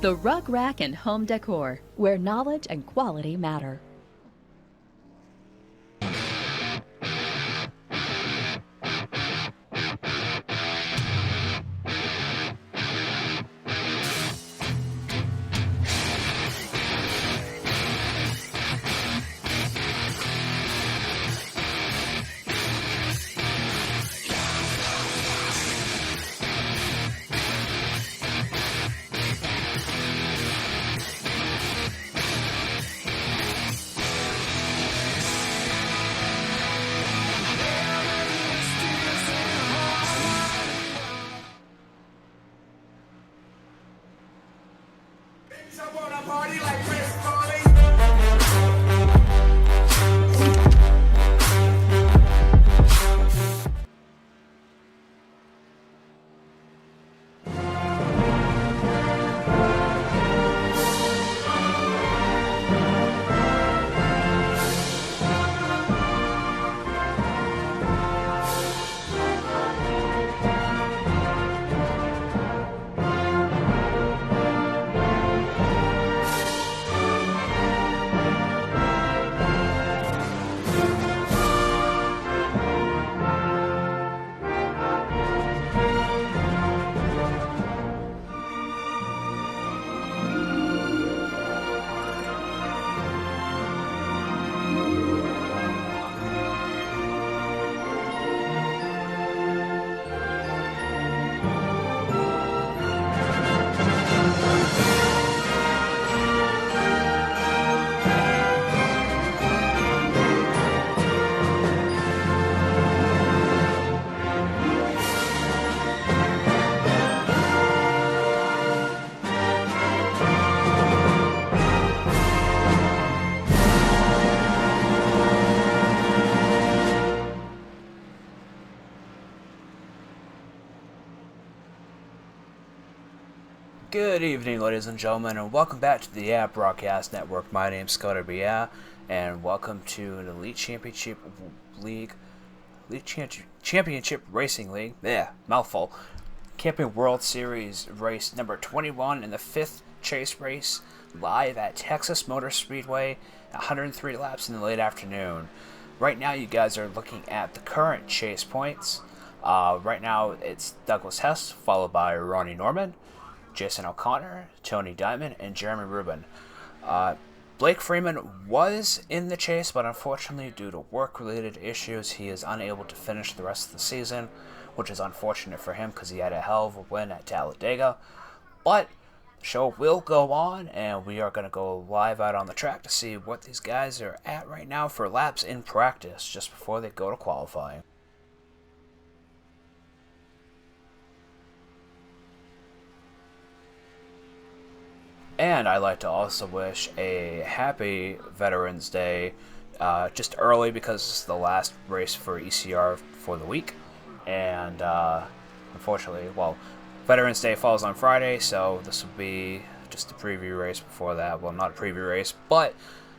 The Rug Rack and Home Decor, where knowledge and quality matter. Good evening, ladies and gentlemen, and welcome back to the App Broadcast Network. My name's Scott Bia, and welcome to the Elite Championship Racing League. Mouthful. Camping World Series race number 21 in the 5th chase race, live at Texas Motor Speedway, 103 laps in the late afternoon. Right now, you guys are looking at the current chase points. Right now, it's Douglas Hess, followed by Ronnie Norman, Jason O'Connor, Tony Diamond, and Jeremy Rubin. Blake Freeman was in the chase, but unfortunately, due to work-related issues, he is unable to finish the rest of the season, which is unfortunate for him because he had a hell of a win at Talladega. But the show will go on, and we are going to go live out on the track to see what these guys are at right now for laps in practice just before they go to qualifying. And I'd like to also wish a happy Veterans Day just early because it's the last race for ECR for the week. And unfortunately, Veterans Day falls on Friday, so this will be just a preview race before that. Well, not a preview race, but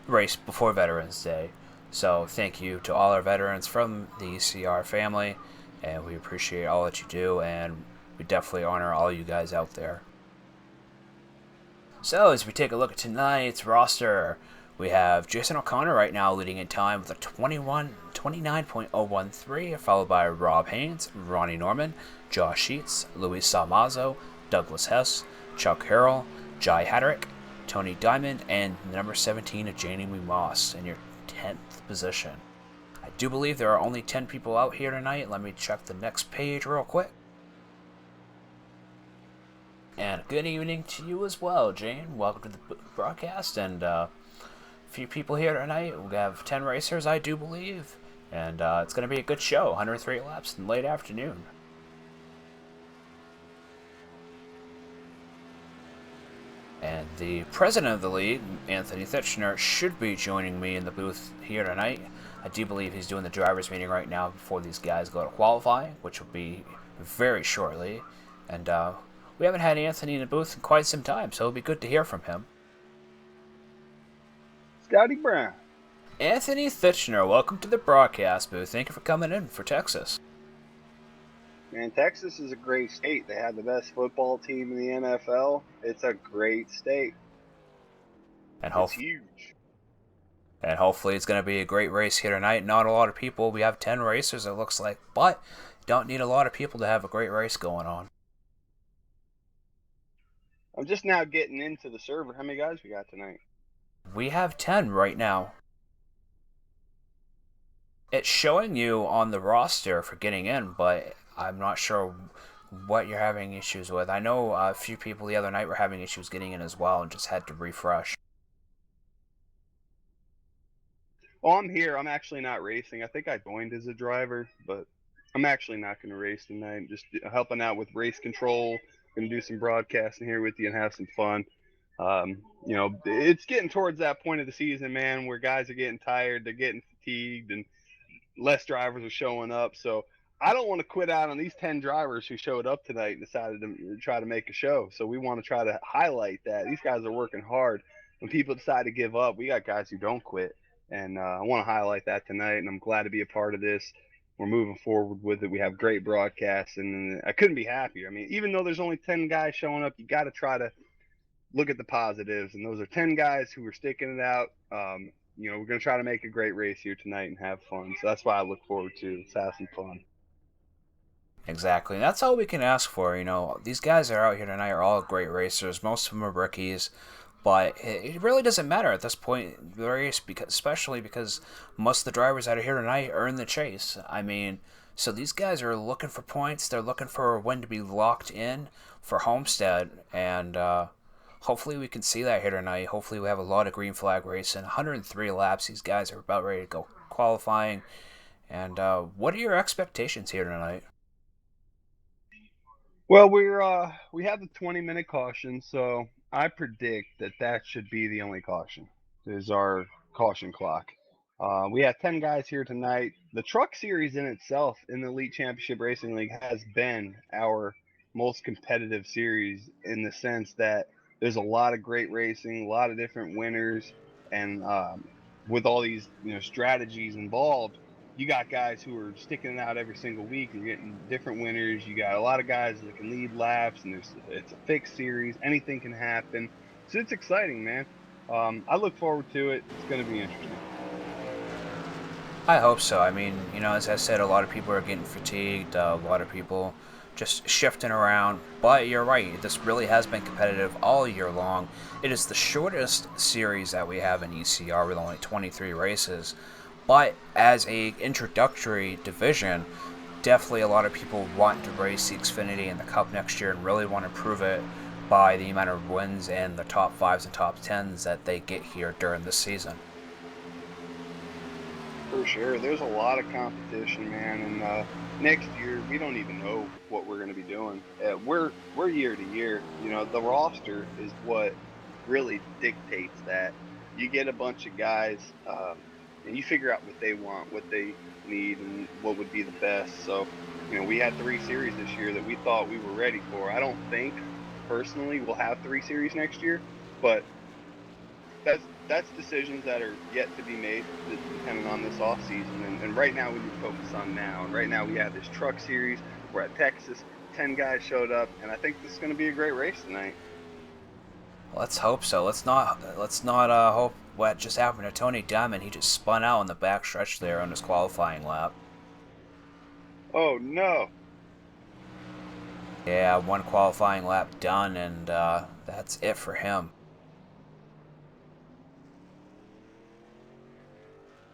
a race before Veterans Day. So thank you to all our veterans from the ECR family, and we appreciate all that you do, and we definitely honor all you guys out there. So, as we take a look at tonight's roster, we have Jason O'Connor right now leading in time with a 29.013, followed by Rob Haynes, Ronnie Norman, Josh Sheets, Luis Salmazo, Douglas Hess, Chuck Harrell, Jai Hatterick, Tony Diamond, and number 17 of Jamie Moss in your 10th position. I do believe there are only 10 people out here tonight. Let me check the next page real quick. And good evening to you as well, Jane. Welcome to the broadcast, and a few people here tonight. We have 10 racers, I do believe, and it's going to be a good show. 103 laps in the late afternoon. And the president of the league, Anthony Thitchner, should be joining me in the booth here tonight. I do believe he's doing the drivers' meeting right now before these guys go to qualifying, which will be very shortly. And we haven't had Anthony in the booth in quite some time, so it'll be good to hear from him. Scotty Brown. Anthony Thitchner, welcome to the broadcast booth. Thank you for coming in for Texas. Man, Texas is a great state. They have the best football team in the NFL. It's a great state. And It's hope huge. and hopefully it's going to be a great race here tonight. Not a lot of people. We have 10 racers, it looks like, but don't need a lot of people to have a great race going on. I'm just now getting into the server. How many guys we got tonight? We have 10 right now. It's showing you on the roster for getting in, but I'm not sure what you're having issues with. I know a few people the other night were having issues getting in as well and just had to refresh. Oh, I'm here. I'm actually not racing. I think I joined as a driver, but I'm actually not going to race tonight. Just helping out with race control. Going to do some broadcasting here with you and have some fun. It's getting towards that point of the season, man, where guys are getting tired, they're getting fatigued, and less drivers are showing up. So I don't want to quit out on these 10 drivers who showed up tonight and decided to try to make a show. So we want to try to highlight that. These guys are working hard. When people decide to give up, we got guys who don't quit. And I want to highlight that tonight. And I'm glad to be a part of this. We're moving forward with it. We have great broadcasts. And I couldn't be happier. I mean, even though there's only 10 guys showing up, you got to try to look at the positives, and those are 10 guys who are sticking it out. We're going to try to make a great race here tonight and have fun. So that's why I look forward to have some fun. Exactly. And that's all we can ask for. These guys that are out here tonight are all great racers. Most of them are rookies. But it really doesn't matter at this point in the race, especially because most of the drivers that are here tonight are in the chase. I mean, so these guys are looking for points. They're looking for when to be locked in for Homestead. And hopefully we can see that here tonight. Hopefully we have a lot of green flag racing. 103 laps. These guys are about ready to go qualifying. And what are your expectations here tonight? Well, we have the 20-minute caution, so I predict that should be the only caution. Is our caution clock. We have 10 guys here tonight. The truck series in itself in the Elite Championship Racing League has been our most competitive series in the sense that there's a lot of great racing, a lot of different winners, and with all these strategies involved, you got guys who are sticking it out every single week. You're getting different winners. You got a lot of guys that can lead laps, and it's a fixed series. Anything can happen, so it's exciting, man. I look forward to it. It's going to be interesting. I hope so. I mean, as I said, a lot of people are getting fatigued. A lot of people just shifting around. But you're right. This really has been competitive all year long. It is the shortest series that we have in ECR with only 23 races. But as a introductory division, definitely a lot of people want to race the Xfinity and the Cup next year and really want to prove it by the amount of wins and the top 5s and top 10s that they get here during the season. For sure. There's a lot of competition, man. And next year, we don't even know what we're going to be doing. We're year to year. The roster is what really dictates that. You get a bunch of guys, and you figure out what they want, what they need, and what would be the best. So, we had 3 series this year that we thought we were ready for. I don't think, personally, we'll have 3 series next year, but that's decisions that are yet to be made, depending on this off season. And right now we need to focus on now. And right now we have this truck series. We're at Texas. 10 guys showed up, and I think this is going to be a great race tonight. Let's hope so. Let's not hope what just happened to Tony Diamond. He just spun out on the back stretch there on his qualifying lap. Oh no! Yeah, one qualifying lap done, and that's it for him.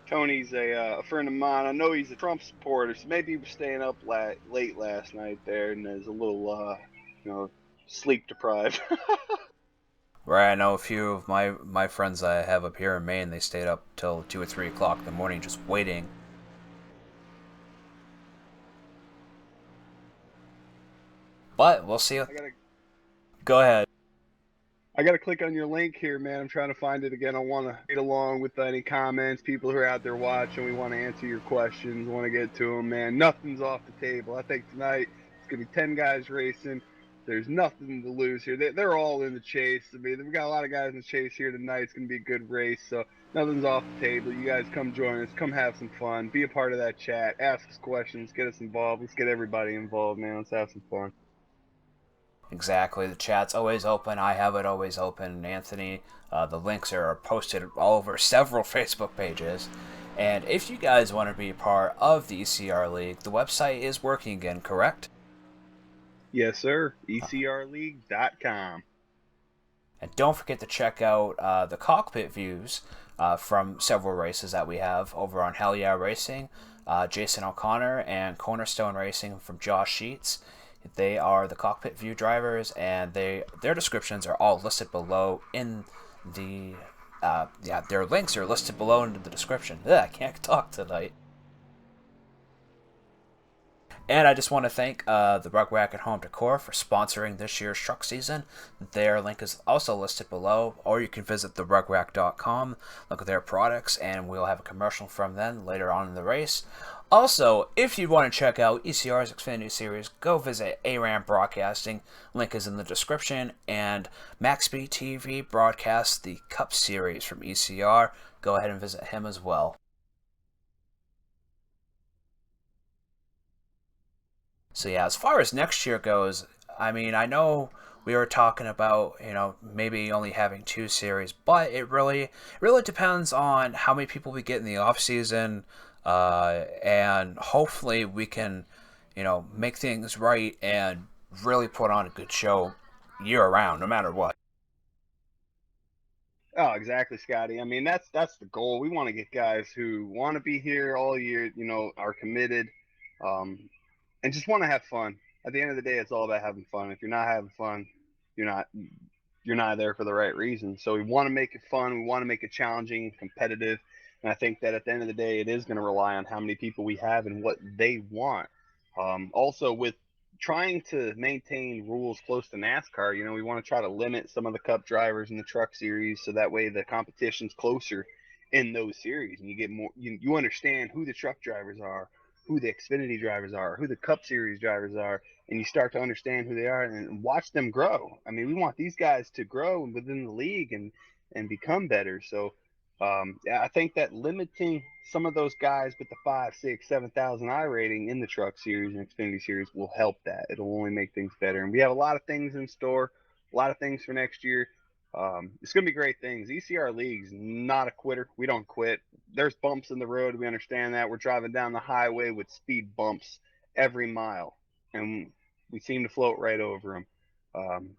Tony's a friend of mine. I know he's a Trump supporter, so maybe he was staying up late last night there, and is a little sleep deprived. Right, I know a few of my friends I have up here in Maine, they stayed up till 2 or 3 o'clock in the morning just waiting. But we'll see. Go ahead. I got to click on your link here, man. I'm trying to find it again. I want to read along with any comments, people who are out there watching. We want to answer your questions. We want to get to them, man. Nothing's off the table. I think tonight it's going to be 10 guys racing, There's nothing to lose here. They're all in the chase. I mean, we've got a lot of guys in the chase here tonight. It's going to be a good race, so nothing's off the table. You guys come join us. Come have some fun. Be a part of that chat. Ask us questions. Get us involved. Let's get everybody involved, man. Let's have some fun. Exactly. The chat's always open. I have it always open. Anthony, the links are posted all over several Facebook pages. And if you guys want to be a part of the ECR League, the website is working again, correct? Yes, sir. ECRleague.com. And don't forget to check out the cockpit views from several races that we have over on Hell Yeah Racing, Jason O'Connor, and Cornerstone Racing from Josh Sheets. They are the cockpit view drivers, and their descriptions are all listed below in the their links are listed below in the description. Ugh, I can't talk tonight. And I just want to thank the Rug Racket Home Decor for sponsoring this year's truck season. Their link is also listed below, or you can visit therugrack.com, look at their products, and we'll have a commercial from them later on in the race. Also, if you want to check out ECR's Xfinity Series, go visit ARAM Broadcasting. Link is in the description. And MaxB TV broadcasts the Cup Series from ECR. Go ahead and visit him as well. So yeah, as far as next year goes, I mean, I know we were talking about, maybe only having 2 series, but it really depends on how many people we get in the off season, and hopefully we can, make things right and really put on a good show year round, no matter what. Oh, exactly, Scotty. I mean, that's the goal. We want to get guys who want to be here all year, are committed. And just want to have fun. At the end of the day, it's all about having fun. If you're not having fun, you're not there for the right reason. So we want to make it fun. We want to make it challenging, competitive. And I think that at the end of the day, it is going to rely on how many people we have and what they want. Also, with trying to maintain rules close to NASCAR, we want to try to limit some of the Cup drivers in the Truck Series, so that way the competition's closer in those series, and you get more. You understand who the truck drivers are, who the Xfinity drivers are, who the Cup Series drivers are, and you start to understand who they are and watch them grow. I mean, we want these guys to grow within the league and become better. So yeah, I think that limiting some of those guys with the 5, 6, 7,000 I rating in the Truck Series and Xfinity Series will help that. It'll only make things better. And we have a lot of things in store, a lot of things for next year. It's going to be great things. ECR League's not a quitter. We don't quit. There's bumps in the road. We understand that. We're driving down the highway with speed bumps every mile, and we seem to float right over them.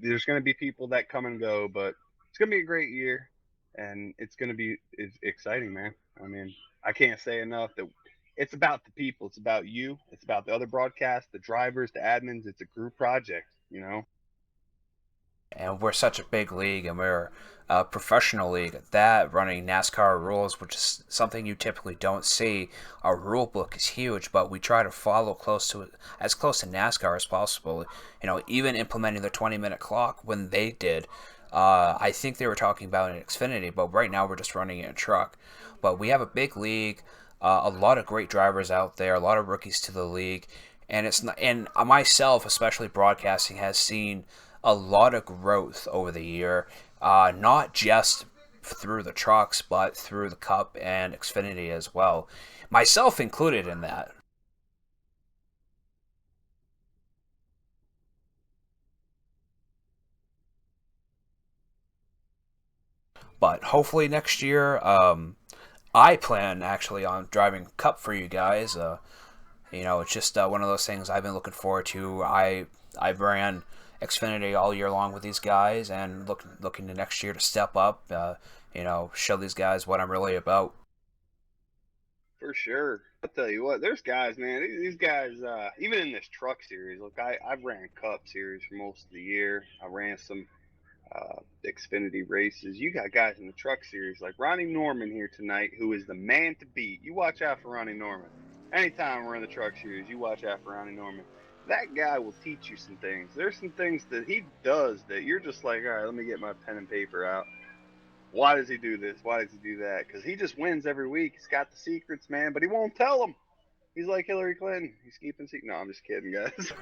There's going to be people that come and go, but it's going to be a great year, and it's going to be exciting, man. I mean, I can't say enough that it's about the people. It's about you. It's about the other broadcasts, the drivers, the admins. It's a group project. And we're such a big league, and we're a professional league at that, running NASCAR rules, which is something you typically don't see. Our rule book is huge, but we try to follow as close to NASCAR as possible. Even implementing the 20-minute clock when they did. I think they were talking about an Xfinity, but right now we're just running it in a truck. But we have a big league, a lot of great drivers out there, a lot of rookies to the league, and it's not, and myself, especially broadcasting, has seen a lot of growth over the year, not just through the trucks, but through the Cup and Xfinity as well, myself included in that. But hopefully next year, I plan actually on driving Cup for you guys. It's just one of those things I've been looking forward to. I ran Xfinity all year long with these guys, and looking to next year to step up. Show these guys what I'm really about. For sure. I'll tell you what, there's guys, man. These guys, even in this truck series, look, I've ran Cup series for most of the year. I ran some Xfinity races. You got guys in the truck series like Ronnie Norman here tonight, who is the man to beat. You watch out for Ronnie Norman. Anytime we're in the truck series, you watch out for Ronnie Norman. That guy will teach you some things. There's some things that he does that you're just like, all right, let me get my pen and paper out. Why does he do this? Why does he do that? Because he just wins every week. He's got the secrets, man, but he won't tell them. He's like Hillary Clinton. He's keeping secrets. No, I'm just kidding, guys.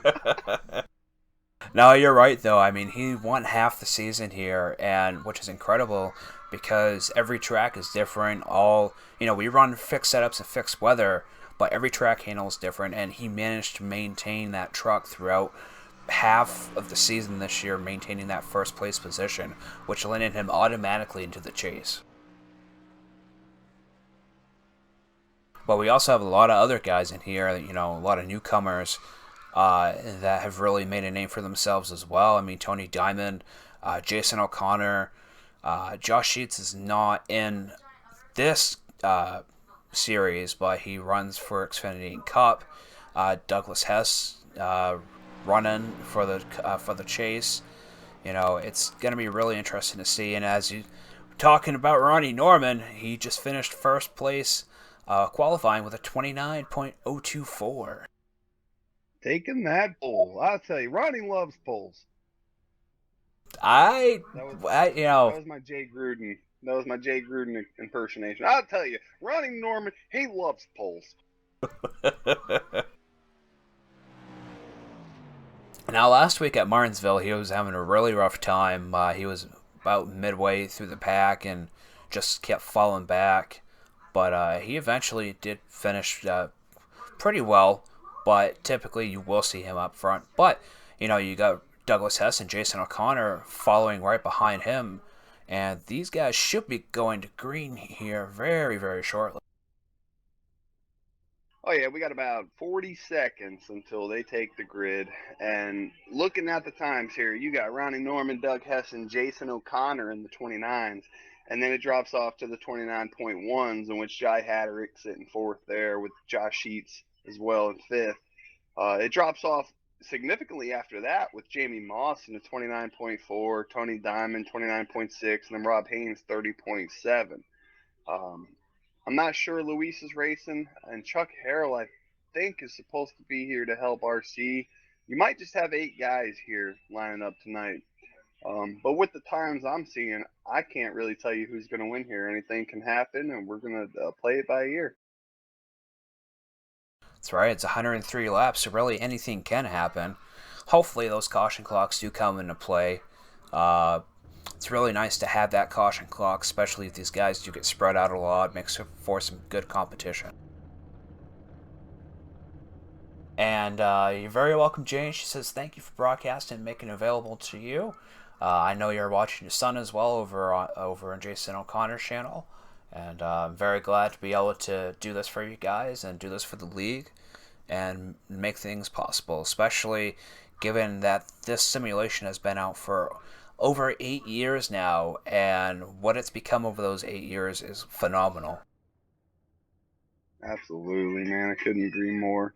No, you're right though. I mean, he won half the season here, and which is incredible because every track is different. We run fixed setups and fixed weather, but every track handle is different, and he managed to maintain that truck throughout half of the season this year, maintaining that first place position, which landed him automatically into the chase. But we also have a lot of other guys in here, a lot of newcomers that have really made a name for themselves as well. I mean, Tony Diamond, Jason O'Connor, Josh Sheets is not in this series, but he runs for Xfinity Cup. Douglas Hess running for the chase. It's going to be really interesting to see. And as you talking about Ronnie Norman, he just finished first place qualifying with a 29.024. Taking that pole. I'll tell you, Ronnie loves poles. That was my Jay Gruden. That was my Jay Gruden impersonation. I'll tell you, Ronnie Norman, he loves poles. Now, last week at Martinsville, he was having a really rough time. He was about midway through the pack and just kept falling back. But he eventually did finish pretty well. But typically, you will see him up front. But, you got Douglas Hess and Jason O'Connor following right behind him. And these guys should be going to green here very, very shortly. Oh, yeah, we got about 40 seconds until they take the grid. And looking at the times here, you got Ronnie Norman, Doug Hess, and Jason O'Connor in the 29s. And then it drops off to the 29.1s, in which Jai Hatterick's sitting fourth there with Josh Sheets as well in fifth. It drops off significantly after that with Jamie Moss in the 29.4, Tony Diamond 29.6, and then Rob Haynes 30.7. I'm not sure Luis is racing, and Chuck Harrell, I think, is supposed to be here to help RC. You might just have 8 guys here lining up tonight. But with the times I'm seeing, I can't really tell you who's going to win here. Anything can happen, and we're going to play it by ear. That's right. It's 103 laps, so really anything can happen. Hopefully those caution clocks do come into play. It's really nice to have that caution clock, especially if these guys do get spread out a lot. It makes for some good competition. And you're very welcome, Jane. She says, thank you for broadcasting and making it available to you. I know you're watching your son as well over on Jason O'Connor's channel. And I'm very glad to be able to do this for you guys and do this for the league and make things possible, especially given that this simulation has been out for over 8 years now, and what it's become over those 8 years is phenomenal. Absolutely, man. I couldn't agree more.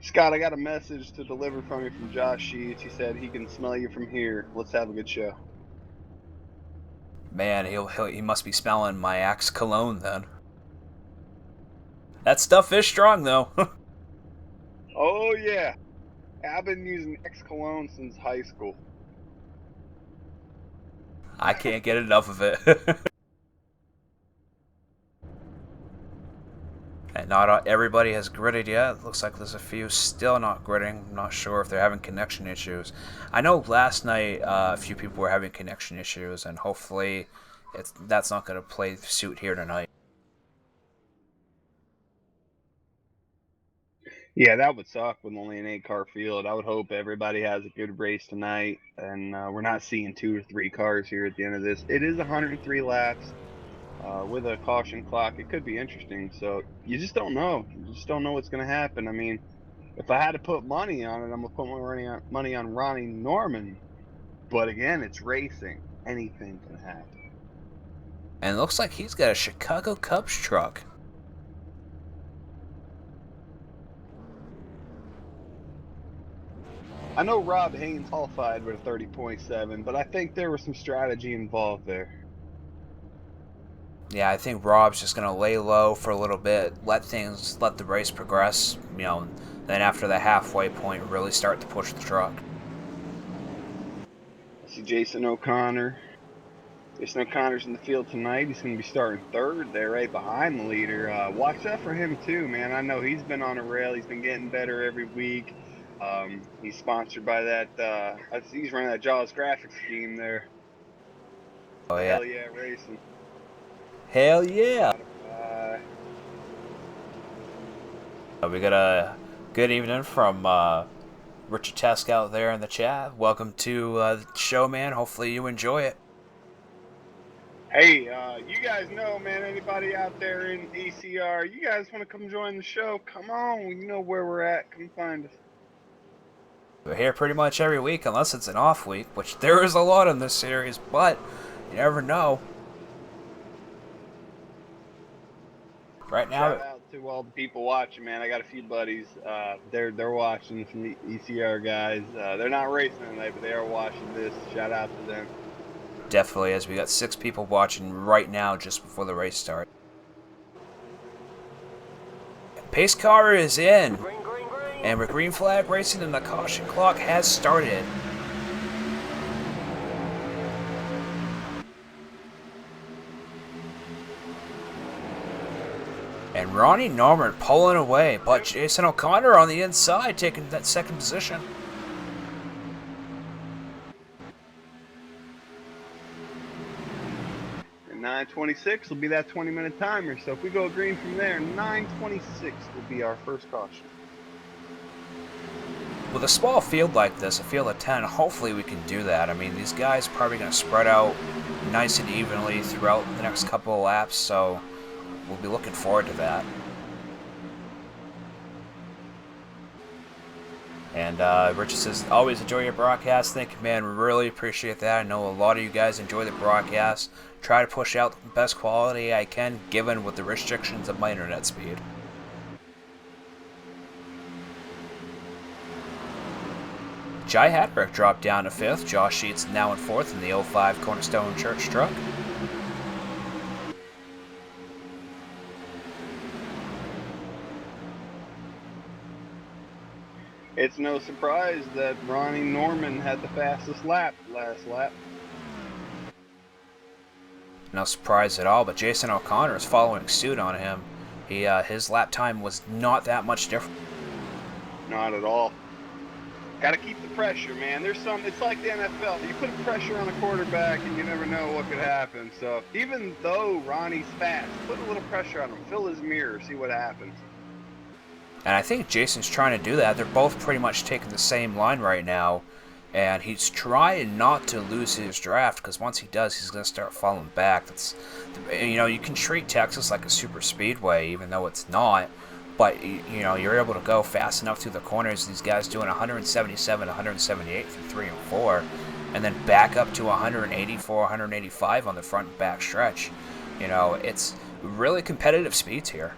Scott, I got a message to deliver from you from Josh Sheets. He said he can smell you from here. Let's have a good show. Man, he must be smelling my Axe cologne then. That stuff is strong though. Oh yeah, I've been using Axe cologne since high school. I can't get enough of it. And not everybody has gridded yet. Looks like there's a few still not gridding. I'm not sure if they're having connection issues. I know last night a few people were having connection issues, and hopefully that's not going to play suit here tonight. Yeah, that would suck with only an 8-car field. I would hope everybody has a good race tonight, and we're not seeing 2 or 3 cars here at the end of this. It is 103 laps. With a caution clock, it could be interesting. So you just don't know. You just don't know what's going to happen. I mean, if I had to put money on it, I'm going to put my money on Ronnie Norman. But again, it's racing. Anything can happen. And it looks like he's got a Chicago Cubs truck. I know Rob Haynes qualified with a 30.7, but I think there was some strategy involved there. Yeah, I think Rob's just going to lay low for a little bit, let the race progress, then after the halfway point, really start to push the truck. I see Jason O'Connor. Jason O'Connor's in the field tonight. He's going to be starting third there, right behind the leader. Watch out for him too, man. I know he's been on a rail. He's been getting better every week. He's sponsored by that. He's running that Jaws graphics scheme there. Oh, The yeah. Hell Yeah Racing. Hell yeah. Spotify. We got a good evening from Richard Tesk out there in the chat. Welcome to the show, man. Hopefully you enjoy it. Hey, you guys know, man, anybody out there in ECR, you guys want to come join the show? Come on, you know where we're at. Come find us. We're here pretty much every week, unless it's an off week, which there is a lot in this series, but you never know. Right now, Shout out to all the people watching, man. I got a few buddies. They're watching from the ECR guys. They're not racing tonight, but they are watching this. Shout out to them. definitely, as we got 6 people watching right now just before the race starts. Pace car is in, and we're green flag racing, and the caution clock has started. And Ronnie Norman pulling away, but Jason O'Connor on the inside taking that second position. And 9:26 will be that 20-minute timer. So if we go green from there, 9:26 will be our first caution. With a small field like this, a field of 10, hopefully we can do that. I mean, these guys are probably going to spread out nice and evenly throughout the next couple of laps, so we'll be looking forward to that. And Richard says, always enjoy your broadcast. Thank you, man. Really appreciate that. I know a lot of you guys enjoy the broadcast. Try to push out the best quality I can, given with the restrictions of my internet speed. Jai Hadrick dropped down to 5th. Josh Sheets now in 4th in the 05 Cornerstone Church truck. It's no surprise that Ronnie Norman had the fastest lap last lap. No surprise at all, but Jason O'Connor is following suit on him. His lap time was not that much different. Not at all. Got to keep the pressure, man. It's like the NFL. You put pressure on a quarterback and you never know what could happen. So even though Ronnie's fast, put a little pressure on him. Fill his mirror, see what happens. And I think Jason's trying to do that. They're both pretty much taking the same line right now. And he's trying not to lose his draft, because once he does, he's going to start falling back. You can treat Texas like a super speedway, even though it's not. But, you're able to go fast enough through the corners. These guys doing 177, 178 through 3 and 4. And then back up to 184, 185 on the front and back stretch. It's really competitive speeds here.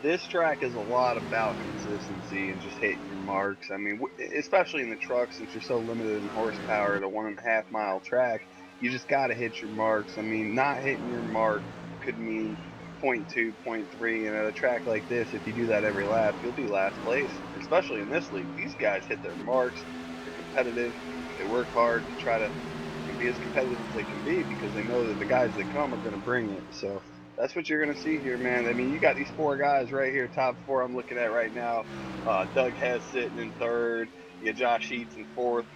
This track is a lot about consistency and just hitting your marks. I mean, especially in the truck, since you're so limited in horsepower at a 1.5 mile track, you just got to hit your marks. I mean, not hitting your mark could mean 0.2, 0.3, and at a track like this, if you do that every lap, you'll be last place. Especially in this league, these guys hit their marks, they're competitive, they work hard to try to be as competitive as they can be, because they know that the guys that come are going to bring it. So that's what you're going to see here, man. I mean, you got these 4 guys right here, top 4 I'm looking at right now. Doug Hess sitting in 3rd. You got Josh Sheets in 4th.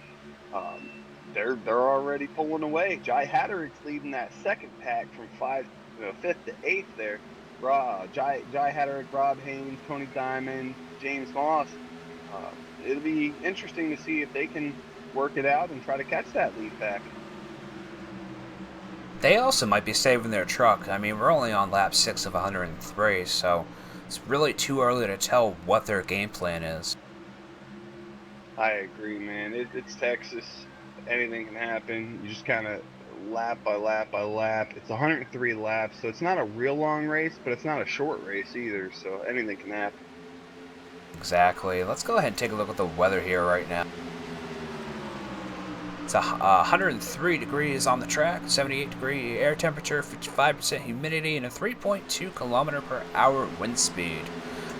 They're already pulling away. Jai Hatterick's leading that second pack from 5th to 8th there. Jai Hatterick, Rob Haynes, Tony Diamond, James Moss. It'll be interesting to see if they can work it out and try to catch that lead pack. They also might be saving their truck. I mean, we're only on lap 6 of 103, so it's really too early to tell what their game plan is. I agree, man. It's Texas. Anything can happen. You just kind of lap by lap by lap. It's 103 laps, so it's not a real long race, but it's not a short race either, so anything can happen. Exactly. Let's go ahead and take a look at the weather here right now. It's 103 degrees on the track, 78 degree air temperature, 55% humidity, and a 3.2 kilometer per hour wind speed.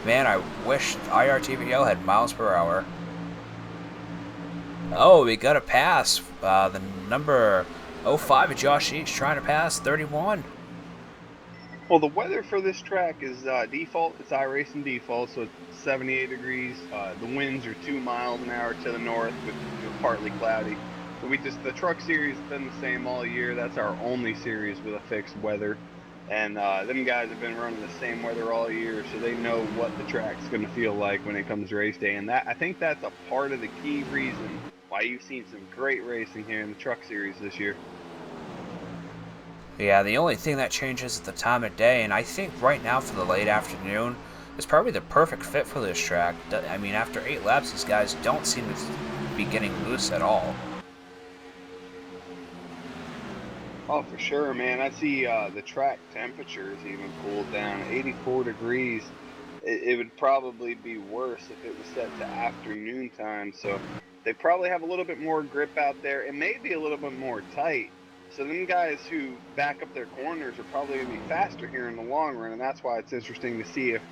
Man, I wish IRTVL had miles per hour. Oh, we got a pass. The number 05 of Josh Sheets trying to pass 31. Well, the weather for this track is default. It's iRacing default, so it's 78 degrees. The winds are 2 miles an hour to the north with partly cloudy. So the truck series has been the same all year. That's our only series with a fixed weather. And them guys have been running the same weather all year, so they know what the track's going to feel like when it comes race day. And I think that's a part of the key reason why you've seen some great racing here in the truck series this year. Yeah, the only thing that changes is the time of day, and I think right now for the late afternoon is probably the perfect fit for this track. I mean, after 8 laps, these guys don't seem to be getting loose at all. Oh, for sure, man. I see the track temperatures even cooled down 84 degrees. It would probably be worse if it was set to afternoon time. So they probably have a little bit more grip out there. It may be a little bit more tight. So them guys who back up their corners are probably going to be faster here in the long run. And that's why it's interesting to see if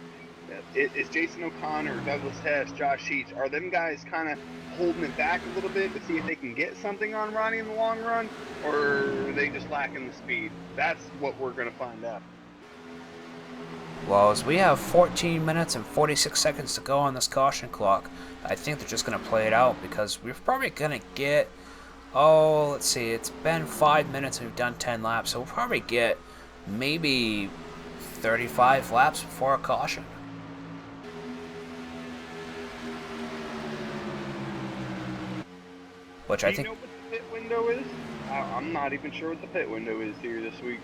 is Jason O'Connor, Douglas Hess, Josh Sheets, are them guys kind of holding it back a little bit to see if they can get something on Ronnie in the long run, or are they just lacking the speed? That's what we're going to find out. Well, as we have 14 minutes and 46 seconds to go on this caution clock, I think they're just going to play it out because we're probably going to get, let's see, it's been 5 minutes and we've done 10 laps, so we'll probably get maybe 35 laps before a caution. Which I think. Do you know what the pit window is? I'm not even sure what the pit window is here this week.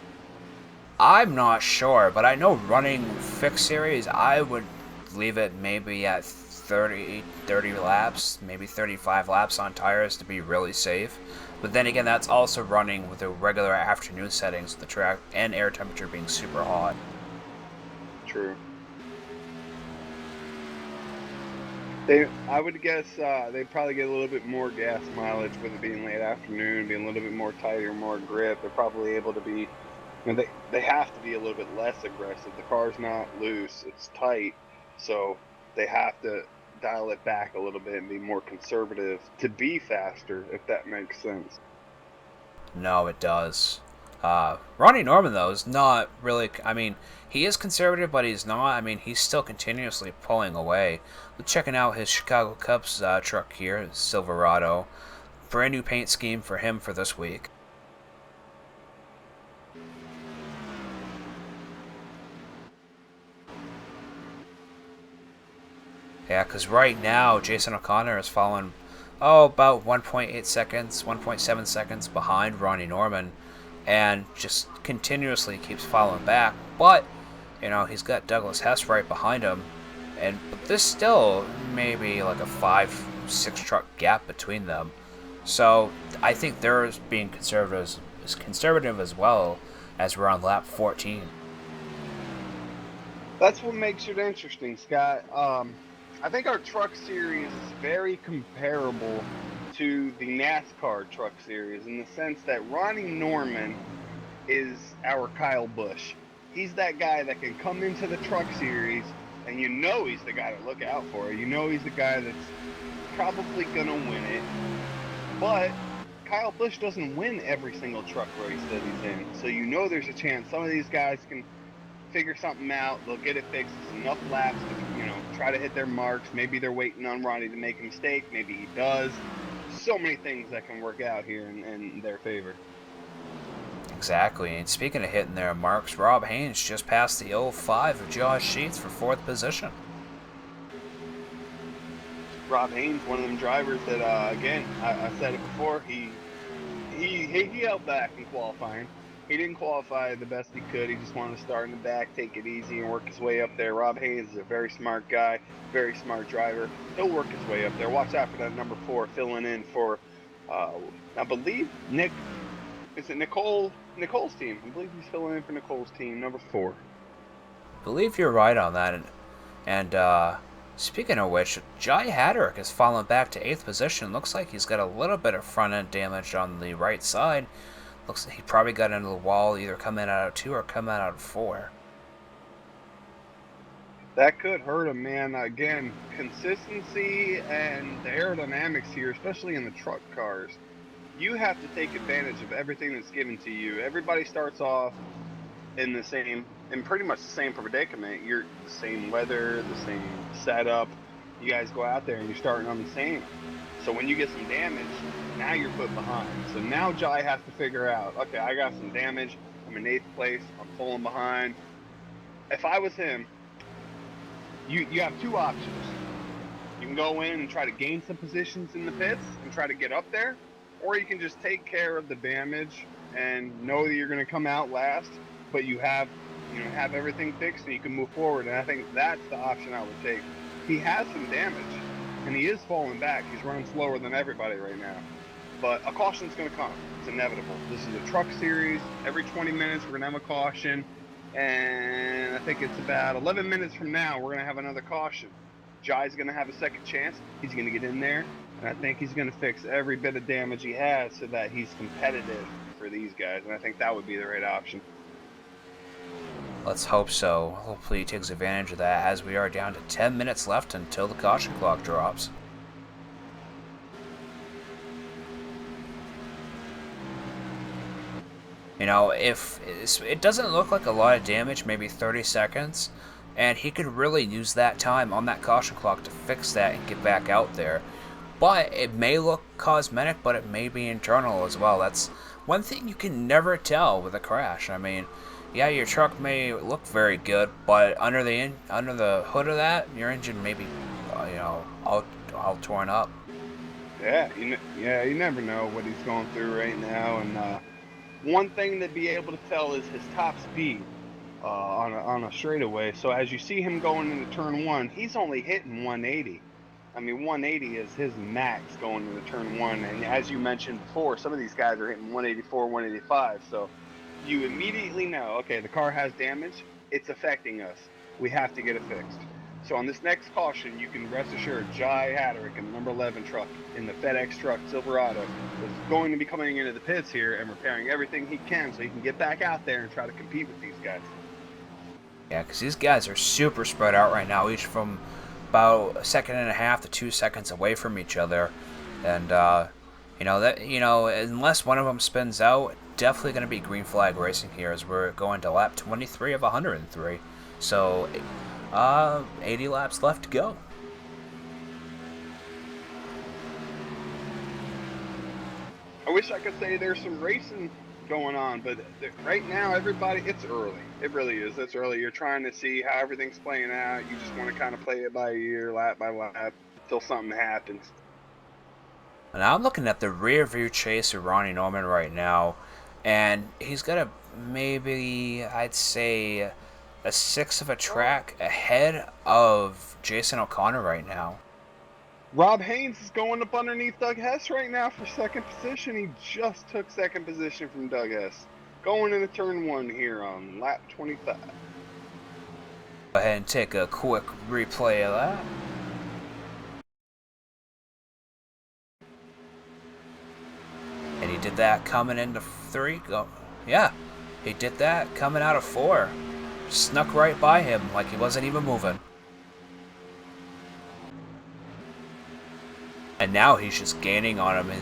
I'm not sure, but I know running fixed series, I would leave it maybe at 30 laps, maybe 35 laps on tires to be really safe. But then again, that's also running with the regular afternoon settings of the track and air temperature being super hot. True. I would guess they probably get a little bit more gas mileage with it being late afternoon, being a little bit more tighter, more grip. They're probably able to be, they have to be a little bit less aggressive. The car's not loose, it's tight, so they have to dial it back a little bit and be more conservative to be faster, if that makes sense. No, it does. Ronnie Norman, though, is not really. I mean, he is conservative, but he's not. I mean, he's still continuously pulling away. We're checking out his Chicago Cubs truck here, Silverado. Brand new paint scheme for him for this week. Yeah, because right now, Jason O'Connor is falling, about 1.8 seconds, 1.7 seconds behind Ronnie Norman, and just continuously keeps falling back. But, he's got Douglas Hess right behind him, but there's still maybe like a 5-6 truck gap between them. So I think they're being conservative as well as we're on lap 14. That's what makes it interesting, Scott. I think our truck series is very comparable to the NASCAR truck series in the sense that Ronnie Norman is our Kyle Busch. He's that guy that can come into the truck series and he's the guy to look out for. He's the guy that's probably going to win it. But Kyle Busch doesn't win every single truck race that he's in. So there's a chance some of these guys can figure something out. They'll get it fixed. It's enough laps to, try to hit their marks. Maybe they're waiting on Ronnie to make a mistake. Maybe he does. So many things that can work out here in their favor. Exactly. And speaking of hitting their marks, Rob Haynes just passed the 05 of Josh Sheets for 4th position. Rob Haynes, one of them drivers that, again, I said it before, he held back in qualifying. He didn't qualify the best he could. He just wanted to start in the back, take it easy, and work his way up there. Rob Haynes is a very smart guy, very smart driver. He'll work his way up there. Watch out for that number 4 filling in for, I believe, Nick. Is it Nicole's team? I believe he's filling in for Nicole's team, number 4. I believe you're right on that. And speaking of which, Jai Haddock has fallen back to 8th position. Looks like he's got a little bit of front end damage on the right side. Looks like he probably got into the wall, either coming out of 2 or coming out of 4. That could hurt him, man. Again, consistency and the aerodynamics here, especially in the truck cars, you have to take advantage of everything that's given to you. Everybody starts off in pretty much the same predicament. You're the same weather, the same setup. You guys go out there and you're starting on the same. So when you get some damage, now you're put behind. So now Jai has to figure out, okay, I got some damage. I'm in 8th place. I'm pulling behind. If I was him, you have two options. You can go in and try to gain some positions in the pits and try to get up there, or you can just take care of the damage and know that you're going to come out last, but you have everything fixed and you can move forward. And I think that's the option I would take. He has some damage, and he is falling back. He's running slower than everybody right now. But a caution's going to come. It's inevitable. This is a truck series. Every 20 minutes, we're going to have a caution. And I think it's about 11 minutes from now, we're going to have another caution. Jai's going to have a second chance. He's going to get in there. And I think he's going to fix every bit of damage he has so that he's competitive for these guys. And I think that would be the right option. Let's hope so. Hopefully he takes advantage of that, as we are down to 10 minutes left until the caution clock drops. You know, if it doesn't look like a lot of damage, maybe 30 seconds, and he could really use that time on that caution clock to fix that and get back out there. But it may look cosmetic, but it may be internal as well. That's one thing you can never tell with a crash. I mean, yeah, your truck may look very good, but under the hood of that, your engine may be, all torn up. Yeah, you never know what he's going through right now. And one thing to be able to tell is his top speed on a straightaway. So as you see him going into turn 1, he's only hitting 180. I mean, 180 is his max going into turn 1. And as you mentioned before, some of these guys are hitting 184, 185. So you immediately know, okay, the car has damage. It's affecting us. We have to get it fixed. So on this next caution, you can rest assured Jai Hatterick in the number 11 truck in the FedEx truck Silverado is going to be coming into the pits here and repairing everything he can so he can get back out there and try to compete with these guys. Yeah, because these guys are super spread out right now, each from about a second and a half to 2 seconds away from each other. And, unless one of them spins out, definitely going to be green flag racing here as we're going to lap 23 of 103. So, 80 laps left to go. I wish I could say there's some racing going on, but right now, it's early. It really is. It's early. You're trying to see how everything's playing out. You just want to kind of play it by ear, lap by lap, until something happens. And I'm looking at the rear view chase of Ronnie Norman right now, and he's got maybe, I'd say, a 1/6 of a track ahead of Jason O'Connor right now. Rob Haynes is going up underneath Doug Hess right now for second position. He just took second position from Doug Hess. Going into turn 1 here on lap 25. Go ahead and take a quick replay of that. And he did that coming into 3. He did that coming out of 4. Snuck right by him like he wasn't even moving. And now he's just gaining on him and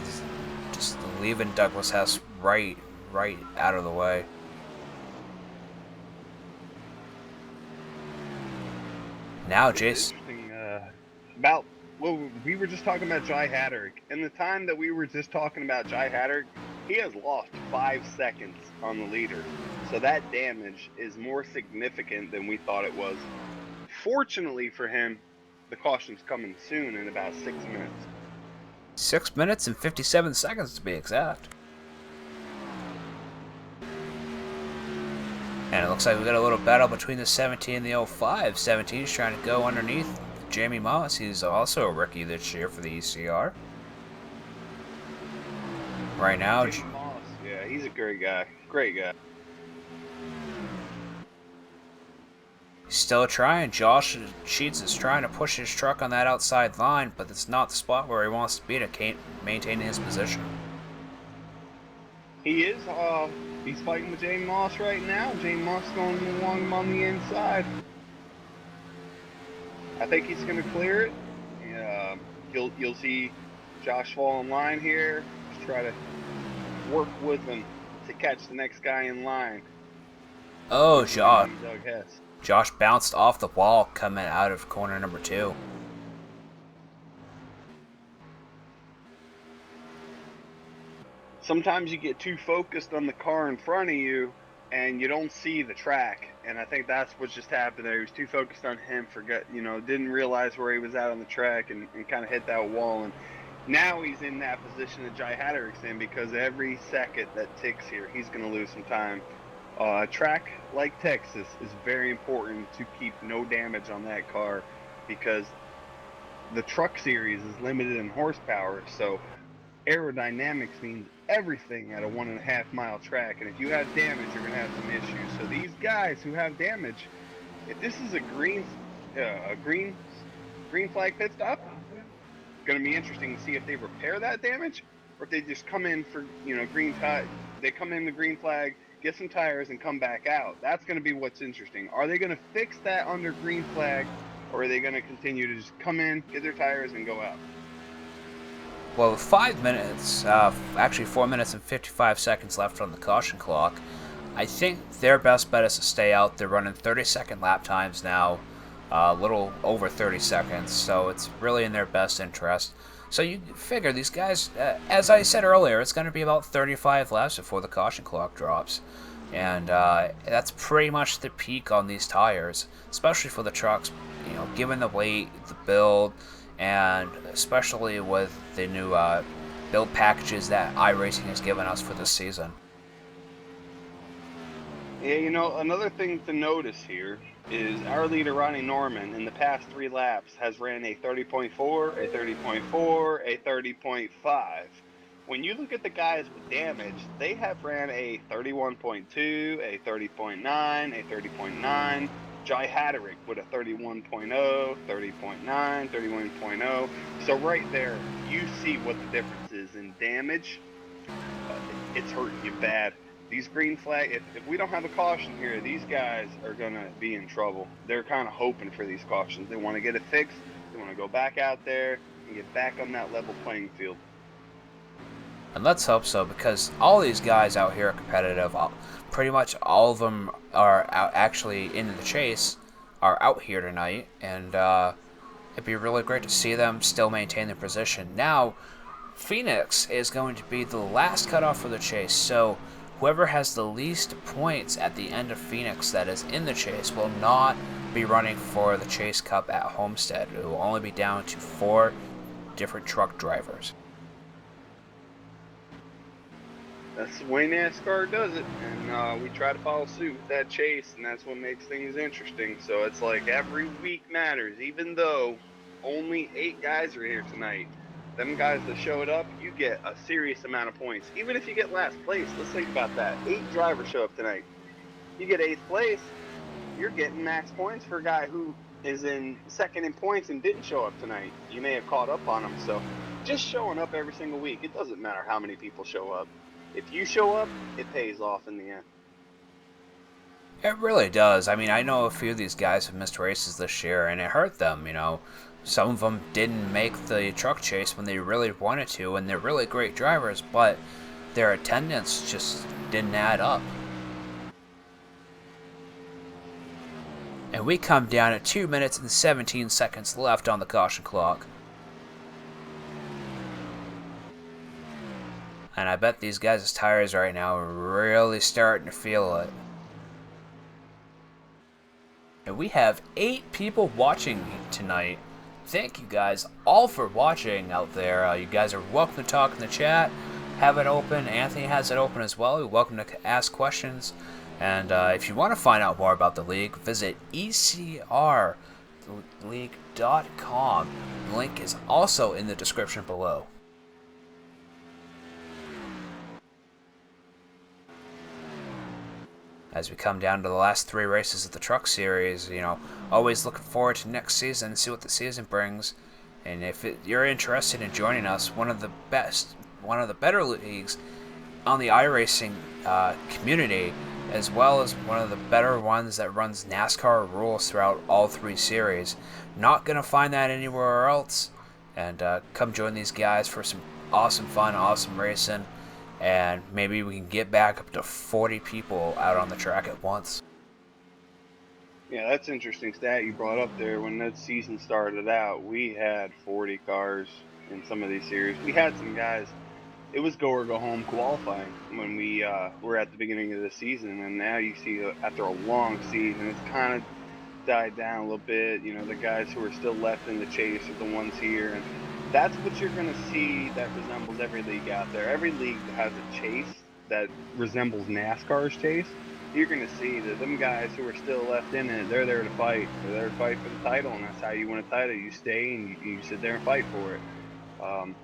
just leaving Douglas Hess right out of the way. Now, Jace. We were just talking about Jai Hatterick. In the time that we were just talking about Jai Hatterick, he has lost 5 seconds on the leader. So that damage is more significant than we thought it was. Fortunately for him, the caution's coming soon in about 6 minutes. 6 minutes and 57 seconds to be exact. And it looks like we got a little battle between the 17 and the 05. 17 is trying to go underneath Jamie Moss. He's also a rookie this year for the ECR. Right now, Jamie Moss, yeah, he's a great guy. Great guy. Still trying. Josh Sheets is trying to push his truck on that outside line, but it's not the spot where he wants to be to maintain his position. He is. He's fighting with Jamie Moss right now. Jamie Moss going along him on the inside. I think he's going to clear it. You'll see Josh fall in line here. Just try to work with him to catch the next guy in line. Oh, Josh. Doug Hess. Josh bounced off the wall coming out of corner number 2. Sometimes you get too focused on the car in front of you and you don't see the track. And I think that's what just happened there. He was too focused on him, didn't realize where he was at on the track and kind of hit that wall. And now he's in that position that Jai Hatterick's in, because every second that ticks here, he's going to lose some time. A track like Texas is very important to keep no damage on that car, because the truck series is limited in horsepower. So aerodynamics means everything at a 1.5 mile track, and if you have damage, you're going to have some issues. So these guys who have damage, if this is a green flag pit stop, it's going to be interesting to see if they repair that damage, or if they just come in for they come in the green flag, get some tires, and come back out. That's going to be what's interesting. Are they going to fix that under green flag, or are they going to continue to just come in, get their tires, and go out? Well, with 5 minutes, actually 4 minutes and 55 seconds left on the caution clock, I think their best bet is to stay out. They're running 30-second lap times now, a little over 30 seconds, so it's really in their best interest. So you figure these guys, as I said earlier, it's going to be about 35 laps before the caution clock drops. And that's pretty much the peak on these tires, especially for the trucks, given the weight, the build, and especially with the new build packages that iRacing has given us for this season. Yeah, another thing to notice here is our leader, Ronnie Norman, in the past 3 laps has ran a 30.4, a 30.4, a 30.5. When you look at the guys with damage, they have ran a 31.2, a 30.9, a 30.9. Jai Hatterick with a 31.0, 30.9, 31.0. So right there, you see what the difference is in damage. It's hurting you bad. These green flag, if we don't have a caution here, these guys are going to be in trouble. They're kind of hoping for these cautions. They want to get it fixed. They want to go back out there and get back on that level playing field. And let's hope so, because all these guys out here are competitive. Pretty much all of them are actually in the chase, are out here tonight, and it'd be really great to see them still maintain their position. Now, Phoenix is going to be the last cutoff for the chase, so whoever has the least points at the end of Phoenix that is in the chase will not be running for the Chase Cup at Homestead. It will only be down to 4 different truck drivers. That's the way NASCAR does it, and we try to follow suit with that chase, and that's what makes things interesting. So it's like every week matters, even though only 8 guys are here tonight. Them guys that showed up, you get a serious amount of points. Even if you get last place, let's think about that. 8 drivers show up tonight. You get 8th place, you're getting max points for a guy who is in second in points and didn't show up tonight. You may have caught up on him. So just showing up every single week, it doesn't matter how many people show up. If you show up, it pays off in the end. It really does. I mean, I know a few of these guys have missed races this year, and it hurt them, Some of them didn't make the truck chase when they really wanted to, and they're really great drivers, but their attendance just didn't add up. And we come down at 2 minutes and 17 seconds left on the caution clock. And I bet these guys' tires right now are really starting to feel it. And we have 8 people watching tonight. Thank you guys all for watching out there. You guys are welcome to talk in the chat. Have it open. Anthony has it open as well. You're welcome to ask questions. And if you want to find out more about the league, visit ECRLeague.com. The link is also in the description below. As we come down to the last 3 races of the truck series, always looking forward to next season and see what the season brings. And if you're interested in joining us, one of the better leagues on the iRacing community, as well as one of the better ones that runs NASCAR rules throughout all 3 series. Not going to find that anywhere else. And come join these guys for some awesome fun, awesome racing. And maybe we can get back up to 40 people out on the track at once. Yeah, that's an interesting stat you brought up there. When that season started out, we had 40 cars in some of these series. We had some guys. It was go or go home qualifying when we were at the beginning of the season, and now you see after a long season, it's kind of died down a little bit. You know, the guys who are still left in the chase are the ones here, and that's what you're going to see that resembles every league out there. Every league that has a chase that resembles NASCAR's chase, you're going to see that them guys who are still left in it, they're there to fight. They're there to fight for the title, and that's how you win a title. You stay and you sit there and fight for it.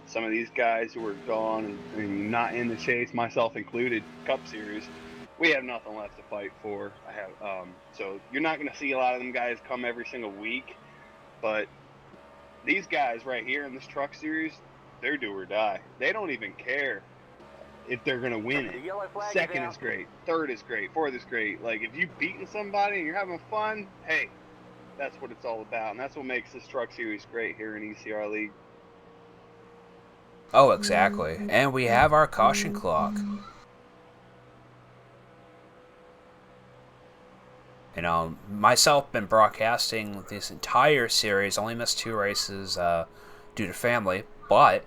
Some of these guys who are gone and not in the chase, myself included, Cup Series, we have nothing left to fight for. So you're not going to see a lot of them guys come every single week, but these guys right here in this Truck Series, they're do or die. They don't even care if they're going to win it. Second is great, third is great, fourth is great. Like, if you've beaten somebody and you're having fun, hey, that's what it's all about, and that's what makes this Truck Series great here in ECR League. Oh, exactly. And we have our caution clock. You know, myself been broadcasting this entire series, only missed 2 races due to family, but,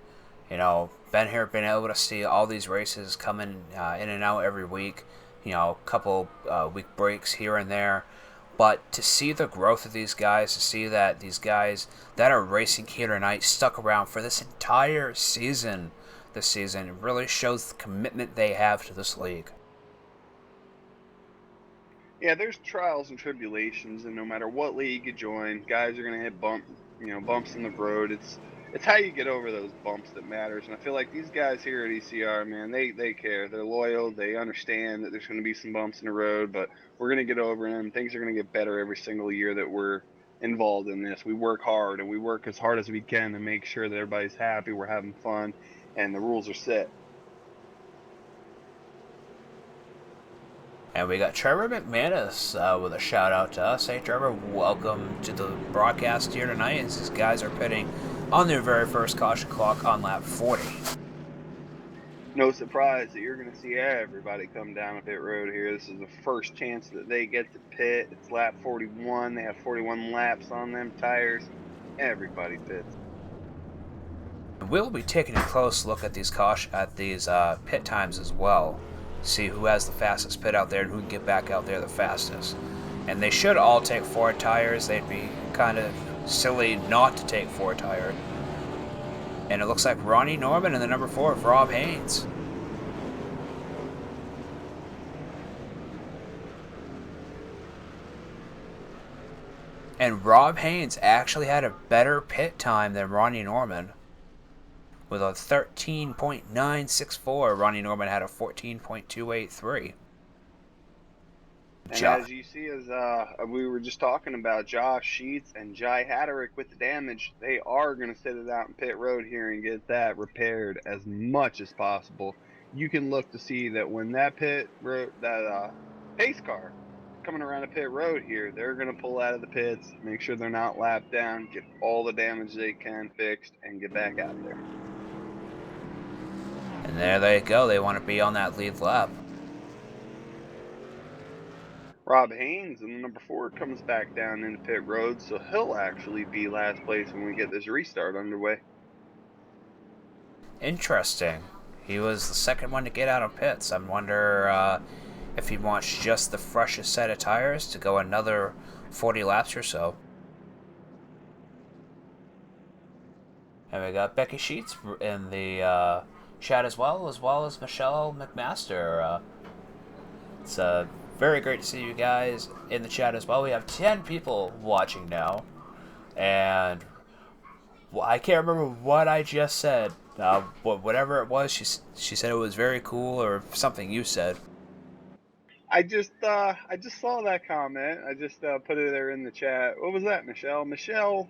you know, been able to see all these races coming in and out every week, you know, a couple week breaks here and there. But to see the growth of these guys, to see that these guys that are racing here tonight stuck around for this entire season this season, it really shows the commitment they have to this league. Yeah, there's trials and tribulations, and no matter what league you join, guys are gonna hit bumps in the road. It's how you get over those bumps that matters. And I feel like these guys here at ECR, man, they care. They're loyal. They understand that there's gonna be some bumps in the road, but we're gonna get over them. Things are gonna get better every single year that we're involved in this. We work hard, and we work as hard as we can to make sure that everybody's happy, we're having fun, and the rules are set. And we got Trevor McManus with a shout out to us. Hey Trevor, welcome to the broadcast here tonight as these guys are pitting on their very first caution clock on lap 40. No surprise that you're going to see everybody come down a pit road here. This is the first chance that they get to pit. It's lap 41. They have 41 laps on them tires. Everybody pits. We'll be taking a close look at these pit times as well. See who has the fastest pit out there and who can get back out there the fastest. And they should all take 4 tires. They'd be kind of silly not to take 4 tires. And it looks like Ronnie Norman and the number 4 of Rob Haynes. And Rob Haynes actually had a better pit time than Ronnie Norman. With a 13.964, Ronnie Norman had a 14.283. And as you see, as we were just talking about, Josh Sheets and Jai Hatterick with the damage, they are going to sit it out in pit road here and get that repaired as much as possible. You can look to see that when that pace car coming around the pit road here, they're going to pull out of the pits, make sure they're not lapped down, get all the damage they can fixed, and get back out there. And there they go. They want to be on that lead lap. Rob Haynes in the number 4 comes back down into pit road, so he'll actually be last place when we get this restart underway. Interesting. He was the second one to get out of pits. I wonder if he wants just the freshest set of tires to go another 40 laps or so. And we got Becky Sheets in the chat as well as Michelle McMaster. It's very great to see you guys in the chat as well. We have 10 people watching now, and I can't remember what I just said. Whatever it was, she said it was very cool, or something you said. I just saw that comment. I just put it there in the chat. What was that, Michelle? Michelle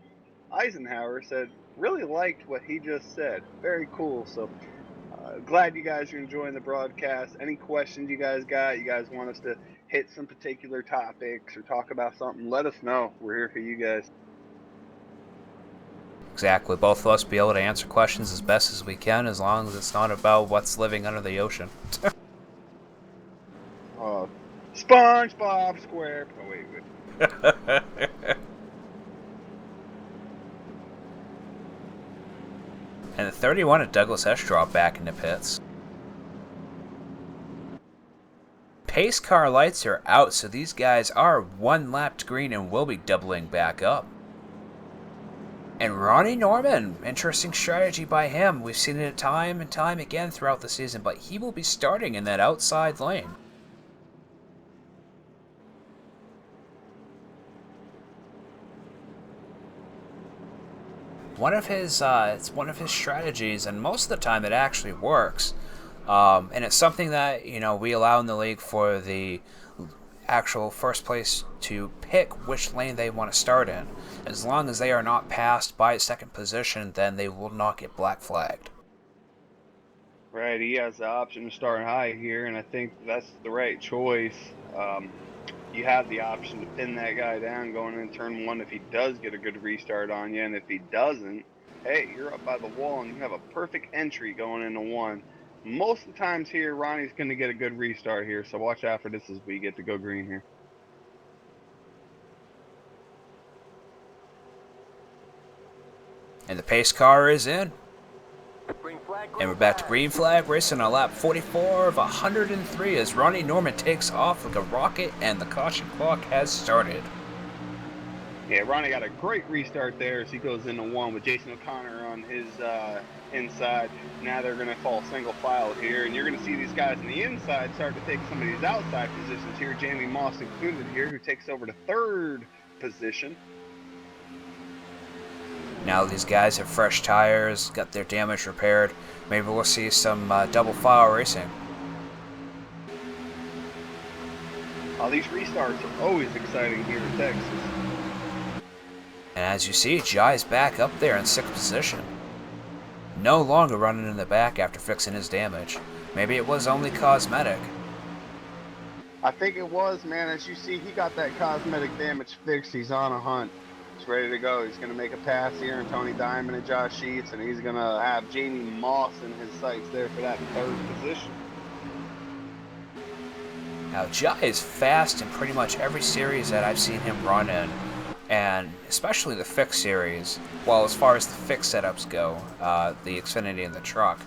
Eisenhower said, really liked what he just said. Very cool. So glad you guys are enjoying the broadcast. Any questions you guys got? You guys want us to hit some particular topics or talk about something? Let us know. We're here for you guys. Exactly. Both of us be able to answer questions as best as we can, as long as it's not about what's living under the ocean. SpongeBob Square. Oh wait. And the 31 at Douglas S dropped back into pits. Pace car lights are out, so these guys are one lap to green and will be doubling back up. And Ronnie Norman, interesting strategy by him. We've seen it time and time again throughout the season, but he will be starting in that outside lane. It's one of his strategies, and most of the time it actually works. And it's something that we allow in the league for the actual first place to pick which lane they want to start in. As long as they are not passed by second position, then they will not get black flagged. Right, he has the option to start high here, and I think that's the right choice. You have the option to pin that guy down going in turn one if he does get a good restart on you, and if he doesn't, hey, you're up by the wall and you have a perfect entry going into one. Most of the times here, Ronnie's going to get a good restart here, so watch out for this as we get to go green here. And the pace car is in. And we're back to green flag racing on lap 44 of 103 as Ronnie Norman takes off like a rocket and the caution clock has started. Yeah, Ronnie got a great restart there as he goes into one with Jason O'Connor on his inside. Now they're going to fall single file here, and you're going to see these guys on the inside start to take some of these outside positions here. Jamie Moss included here, who takes over to third position. Now these guys have fresh tires, got their damage repaired. Maybe we'll see some double file racing. These restarts are always exciting here in Texas. And as you see, Jai's back up there in sixth position. No longer running in the back after fixing his damage. Maybe it was only cosmetic. I think it was, man. As you see, he got that cosmetic damage fixed. He's on a hunt. He's ready to go. He's going to make a pass here on Tony Diamond and Josh Sheets, and he's going to have Jamie Moss in his sights there for that third position. Now, Jai is fast in pretty much every series that I've seen him run in, and especially the fixed series. Well, as far as the fixed setups go, the Xfinity and the truck.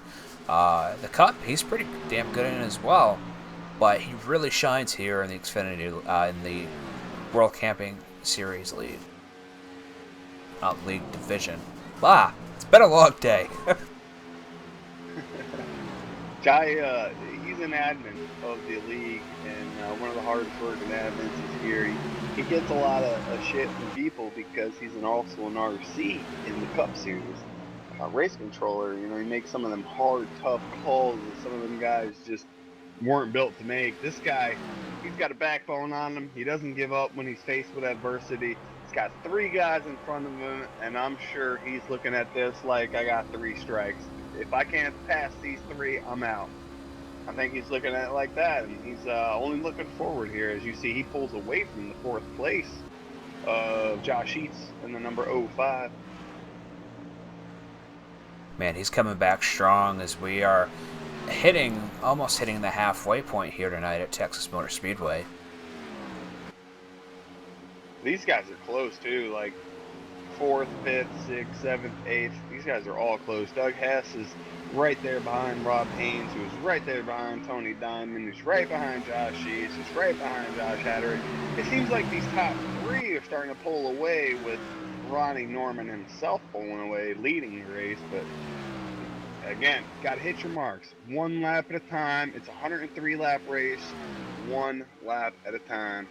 The Cup, he's pretty damn good in as well, but he really shines here in the Xfinity, in the World Camping Series lead. League division. It's been a long day. Jai, he's an admin of the league, and one of the hardest working admins is here. He gets a lot of shit from people because he's also an RC in the Cup Series. Race controller, he makes some of them hard, tough calls that some of them guys just weren't built to make. This guy, he's got a backbone on him. He doesn't give up when he's faced with adversity. He's got 3 guys in front of him, and I'm sure he's looking at this like, I got 3 strikes. If I can't pass these 3, I'm out. I think he's looking at it like that, and he's only looking forward here. As you see, he pulls away from the 4th place of Josh Sheets in the number 05. Man, he's coming back strong as we are almost hitting the halfway point here tonight at Texas Motor Speedway. These guys are close too, like 4th, 5th, 6th, 7th, 8th. These guys are all close. Doug Hess is right there behind Rob Haynes, who's right there behind Tony Diamond, who's right behind Josh Sheets, who's right behind Josh Hatterick. It seems like these top 3 are starting to pull away, with Ronnie Norman himself pulling away, leading the race. But again, got to hit your marks. 1 lap at a time. It's a 103 lap race. 1 lap at a time.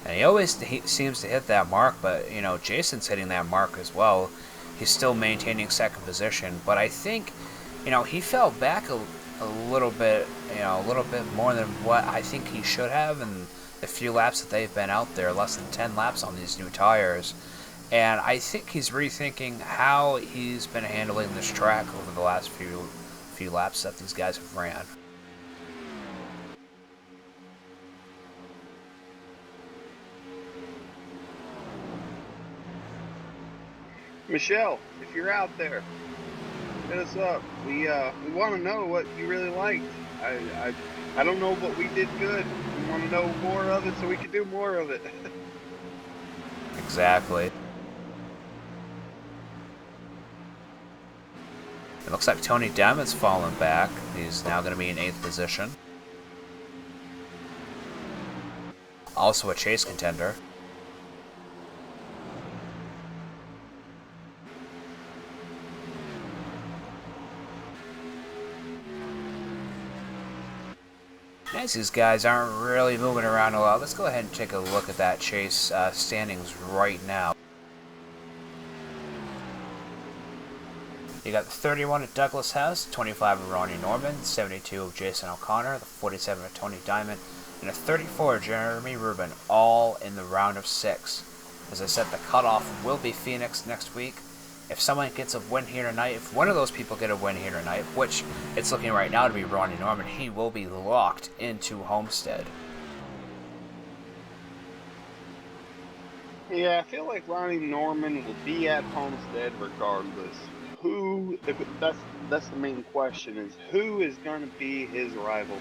And he always seems to hit that mark, but, Jason's hitting that mark as well. He's still maintaining second position, but I think, he fell back a little bit, a little bit more than what I think he should have in the few laps that they've been out there, less than 10 laps on these new tires. And I think he's rethinking how he's been handling this track over the last few laps that these guys have ran. Michelle, if you're out there, hit us up. We want to know what you really liked. I don't know what we did good. We want to know more of it so we can do more of it. Exactly. It looks like Tony Damon's fallen back. He's now going to be in 8th position. Also a chase contender. As these guys aren't really moving around a lot, let's go ahead and take a look at that chase standings right now. You got the 31 at Douglas House, 25 of Ronnie Norman, 72 of Jason O'Connor, the 47 of Tony Diamond, and a 34 of Jeremy Rubin, all in the round of 6. As I said, the cutoff will be Phoenix next week. If someone gets a win here tonight, if one of those people get a win here tonight, which it's looking right now to be Ronnie Norman, he will be locked into Homestead. Yeah, I feel like Ronnie Norman will be at Homestead regardless. That's the main question, is who is going to be his rival?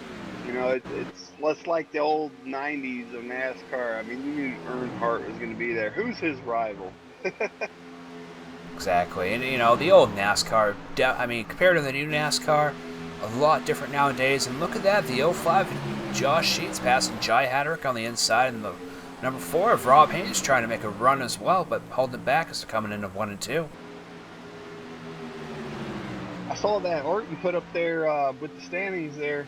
You know, it's less like the old 90s of NASCAR. I mean, you knew Earnhardt was going to be there. Who's his rival? Exactly. And, you know, the old NASCAR, I mean, compared to the new NASCAR, a lot different nowadays. And look at that, the 05, Josh Sheets passing Jai Haddock on the inside, and the number 4 of Rob Haynes trying to make a run as well, but holding it back as they're coming into 1 and 2. I saw that Orton put up there with the standings there.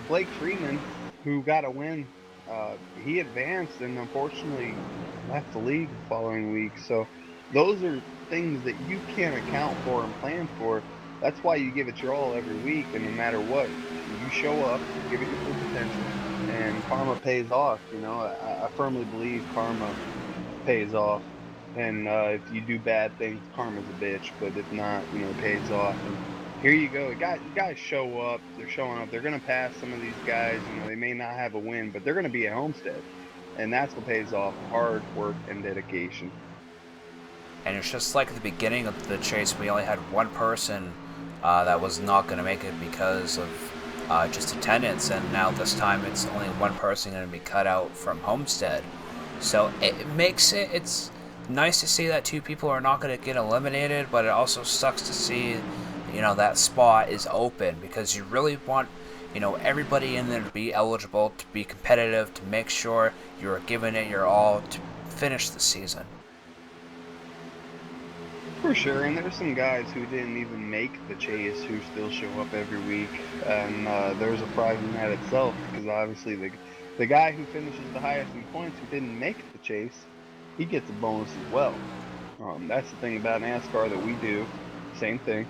Blake Freeman, who got a win, he advanced and unfortunately left the league the following week. So those are things that you can't account for and plan for. That's why you give it your all every week, and no matter what, you show up, give it your full potential, and karma pays off. You know, I firmly believe karma pays off. And if you do bad things, karma's a bitch. But if not, you know, it pays off. And here you go. You guys show up. They're showing up. They're going to pass some of these guys. You know, they may not have a win, but they're going to be at Homestead. And that's what pays off: hard work and dedication. And it's just like at the beginning of the chase, we only had one person that was not going to make it because of just attendance. And now this time it's only one person going to be cut out from Homestead. So it makes it's nice to see that 2 people are not going to get eliminated, but it also sucks to see, you know, that spot is open, because you really want, you know, everybody in there to be eligible, to be competitive, to make sure you're giving it your all to finish the season. For sure, and there's some guys who didn't even make the chase who still show up every week, and there's a prize in that itself, because obviously the guy who finishes the highest in points who didn't make the chase, he gets a bonus as well. That's the thing about NASCAR that we do, same thing.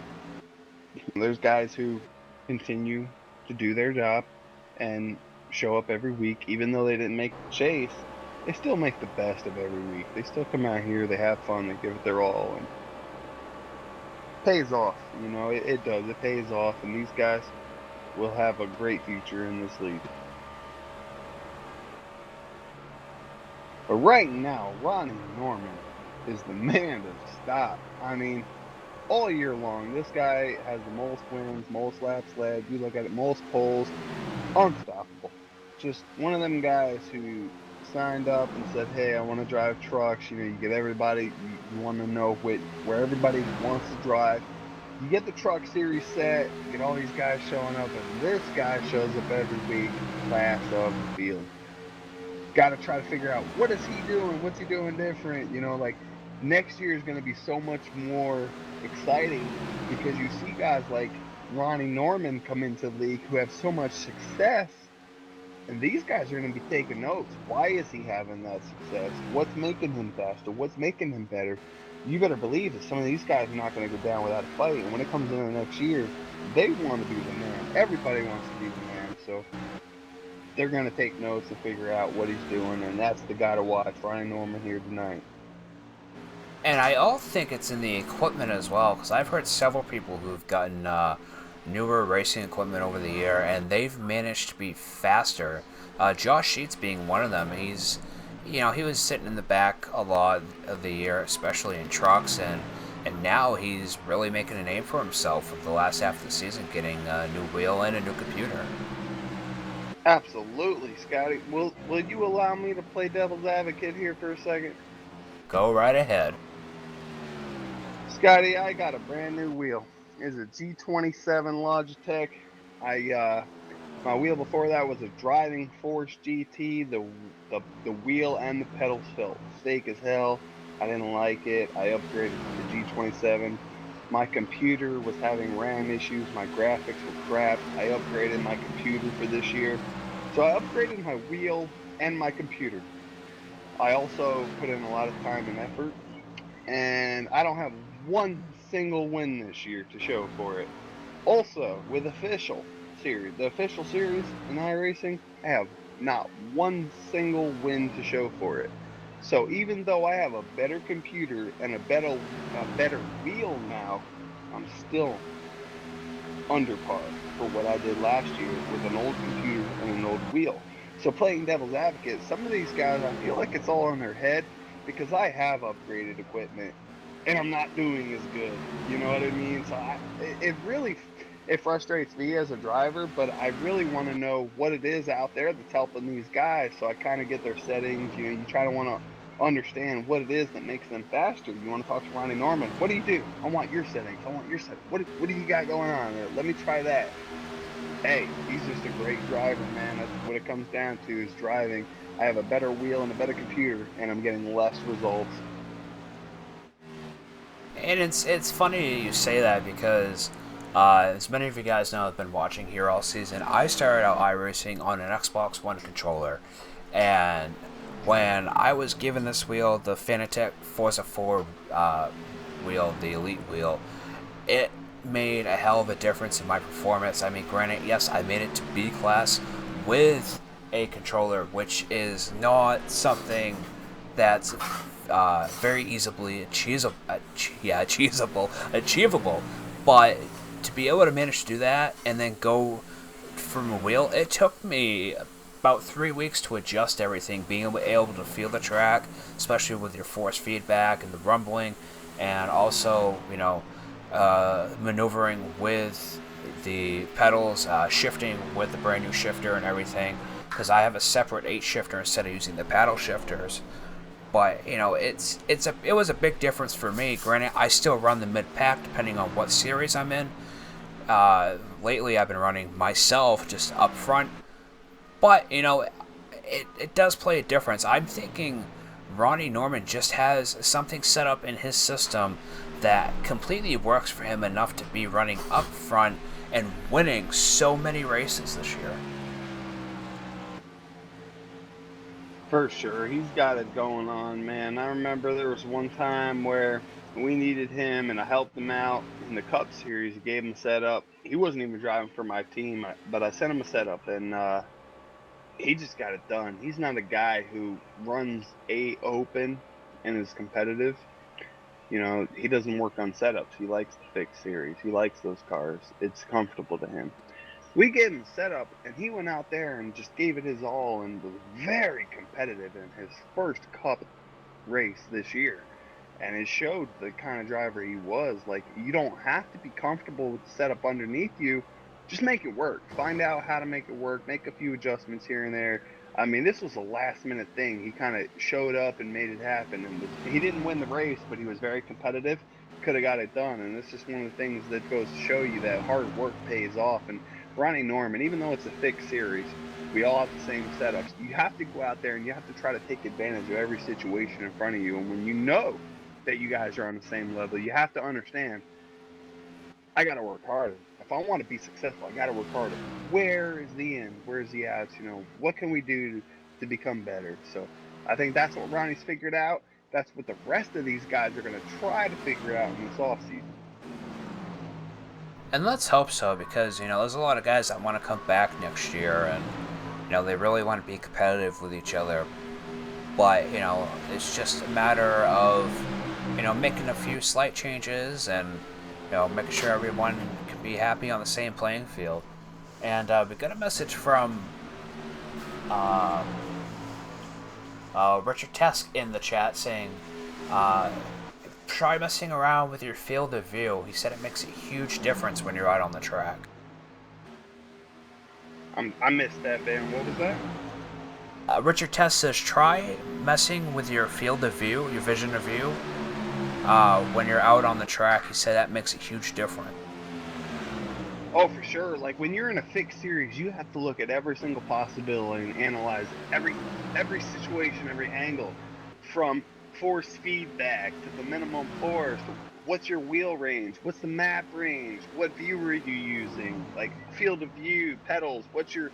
There's guys who continue to do their job and show up every week, even though they didn't make the chase. They still make the best of every week. They still come out here, they have fun, they give it their all, and it pays off. You know, it does. It pays off, and these guys will have a great future in this league. But right now, Ronnie Norman is the man to stop. I mean, all year long, this guy has the most wins, most laps led. You look at it, most poles, unstoppable. Just one of them guys who signed up and said, hey, I want to drive trucks. You know, you get everybody, you want to know where everybody wants to drive. You get the truck series set, you get all these guys showing up, and this guy shows up every week, class of the field. Got to try to figure out, what is he doing? What's he doing different? You know, like, next year is going to be so much more exciting, because you see guys like Ronnie Norman come into the league who have so much success, and these guys are going to be taking notes. Why is he having that success? What's making him faster? What's making him better? You better believe that some of these guys are not going to go down without a fight, and when it comes into the next year, they want to be the man. Everybody wants to be the man, so they're going to take notes and figure out what he's doing, and that's the guy to watch, Ronnie Norman, here tonight. And I all think it's in the equipment as well, because I've heard several people who've gotten newer racing equipment over the year, and they've managed to be faster. Josh Sheets being one of them. He's, you know, he was sitting in the back a lot of the year, especially in trucks, and now he's really making a name for himself with the last half of the season, getting a new wheel and a new computer. Absolutely, Scotty. Will you allow me to play devil's advocate here for a second? Go right ahead. Scotty, I got a brand new wheel. It's a G27 Logitech. I My wheel before that was a Driving Force GT. The wheel and the pedals felt fake as hell. I didn't like it. I upgraded to the G27. My computer was having RAM issues. My graphics were crap. I upgraded my computer for this year. So I upgraded my wheel and my computer. I also put in a lot of time and effort, and I don't have one single win this year to show for it. Also, with the official series in iRacing, I have not one single win to show for it. So even though I have a better computer and a better wheel now, I'm still under par for what I did last year with an old computer and an old wheel. So playing devil's advocate, some of these guys, I feel like it's all in their head because I have upgraded equipment and I'm not doing as good. You know what I mean? So it really it frustrates me as a driver, but I really want to know what it is out there that's helping these guys. So I kind of get their settings. You know, you try to want to understand what it is that makes them faster. You want to talk to Ronnie Norman. What do you do? I want your settings. I want your settings. What do you got going on there? Let me try that. Hey, he's just a great driver, man. That's what it comes down to is driving. I have a better wheel and a better computer, and I'm getting less results. And it's funny you say that because, as many of you guys know, I've been watching here all season. I started out iRacing on an Xbox One controller, and when I was given this wheel, the Fanatec Forza 4 wheel, the Elite wheel, it made a hell of a difference in my performance. I mean, granted, yes, I made it to B class with a controller, which is not something that's very easily achievable. But to be able to manage to do that and then go from a wheel, it took me about 3 weeks to adjust everything, being able to feel the track, especially with your force feedback and the rumbling, and also, maneuvering with the pedals, shifting with the brand new shifter and everything, because I have a separate 8 shifter instead of using the paddle shifters. But it was a big difference for me. Granted, I still run the mid pack depending on what series I'm in. Lately, I've been running myself just up front, but it does play a difference. I'm thinking Ronnie Norman just has something set up in his system that completely works for him enough to be running up front and winning so many races this year. For sure, he's got it going on, man. I remember there was one time where we needed him, and I helped him out in the Cup Series. I gave him a setup. He wasn't even driving for my team, but I sent him a setup, and he just got it done. He's not a guy who runs a open and is competitive. You know, he doesn't work on setups. He likes the fixed series. He likes those cars. It's comfortable to him. We gave him a setup, and he went out there and just gave it his all and was very competitive in his first Cup race this year. And it showed the kind of driver he was. Like, you don't have to be comfortable with the setup underneath you. Just make it work. Find out how to make it work. Make a few adjustments here and there. I mean, this was a last minute thing. He kind of showed up and made it happen. And he didn't win the race, but he was very competitive. Could have got it done. And it's just one of the things that goes to show you that hard work pays off. And Ronnie Norman, even though it's a fixed series, we all have the same setups. You have to go out there and you have to try to take advantage of every situation in front of you. And when you know that you guys are on the same level, you have to understand, I got to work harder. If I want to be successful, I got to work harder. Where is the end? Where's the outs? You know, what can we do to become better? So I think that's what Ronnie's figured out. That's what the rest of these guys are going to try to figure out in this offseason. And let's hope so, because there's a lot of guys that want to come back next year, and they really want to be competitive with each other. But it's just a matter of making a few slight changes and making sure everyone can be happy on the same playing field. And we got a message from Richard Tesk in the chat saying, try messing around with your field of view. He said it makes a huge difference when you're out on the track. I missed that, man. What was that? Richard Test says try messing with your field of view, your vision of view, when you're out on the track. He said that makes a huge difference. Oh, for sure. Like when you're in a fixed series, you have to look at every single possibility and analyze every situation, every angle, from force feedback to the minimum force. What's your wheel range? What's the map range? What view are you using? Like field of view, pedals. What's your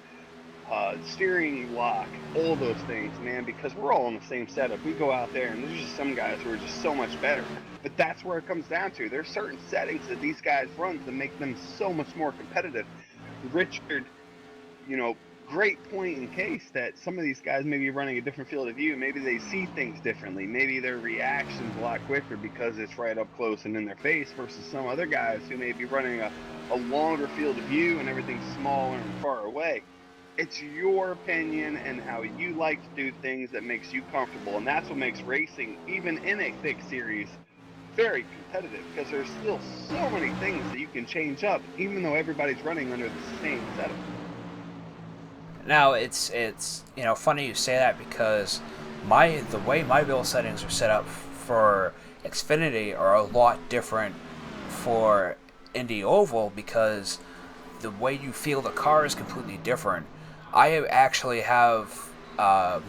steering lock? All those things, man. Because we're all in the same setup. We go out there, and there's just some guys who are just so much better. But that's where it comes down to. There's certain settings that these guys run to make them so much more competitive. Richard, great point in case that some of these guys may be running a different field of view. Maybe they see things differently. Maybe their reaction's a lot quicker because it's right up close and in their face versus some other guys who may be running a longer field of view and everything's smaller and far away. It's your opinion and how you like to do things that makes you comfortable. And that's what makes racing, even in a fixed series, very competitive, because there's still so many things that you can change up, even though everybody's running under the same setup. Now it's funny you say that, because the way my wheel settings are set up for Xfinity are a lot different for Indy Oval, because the way you feel the car is completely different. I actually have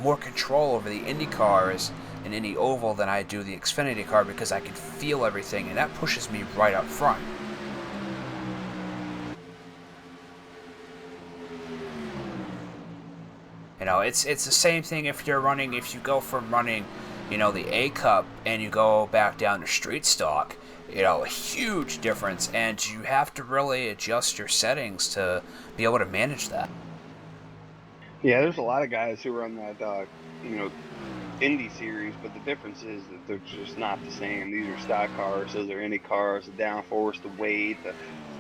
more control over the Indy cars in Indy Oval than I do the Xfinity car, because I can feel everything, and that pushes me right up front. It's the same thing if you go from running, the A Cup and you go back down to street stock, a huge difference, and you have to really adjust your settings to be able to manage that. Yeah, there's a lot of guys who run that, Indy series, but the difference is that they're just not the same. These are stock cars, those are Indy cars, the downforce, the weight,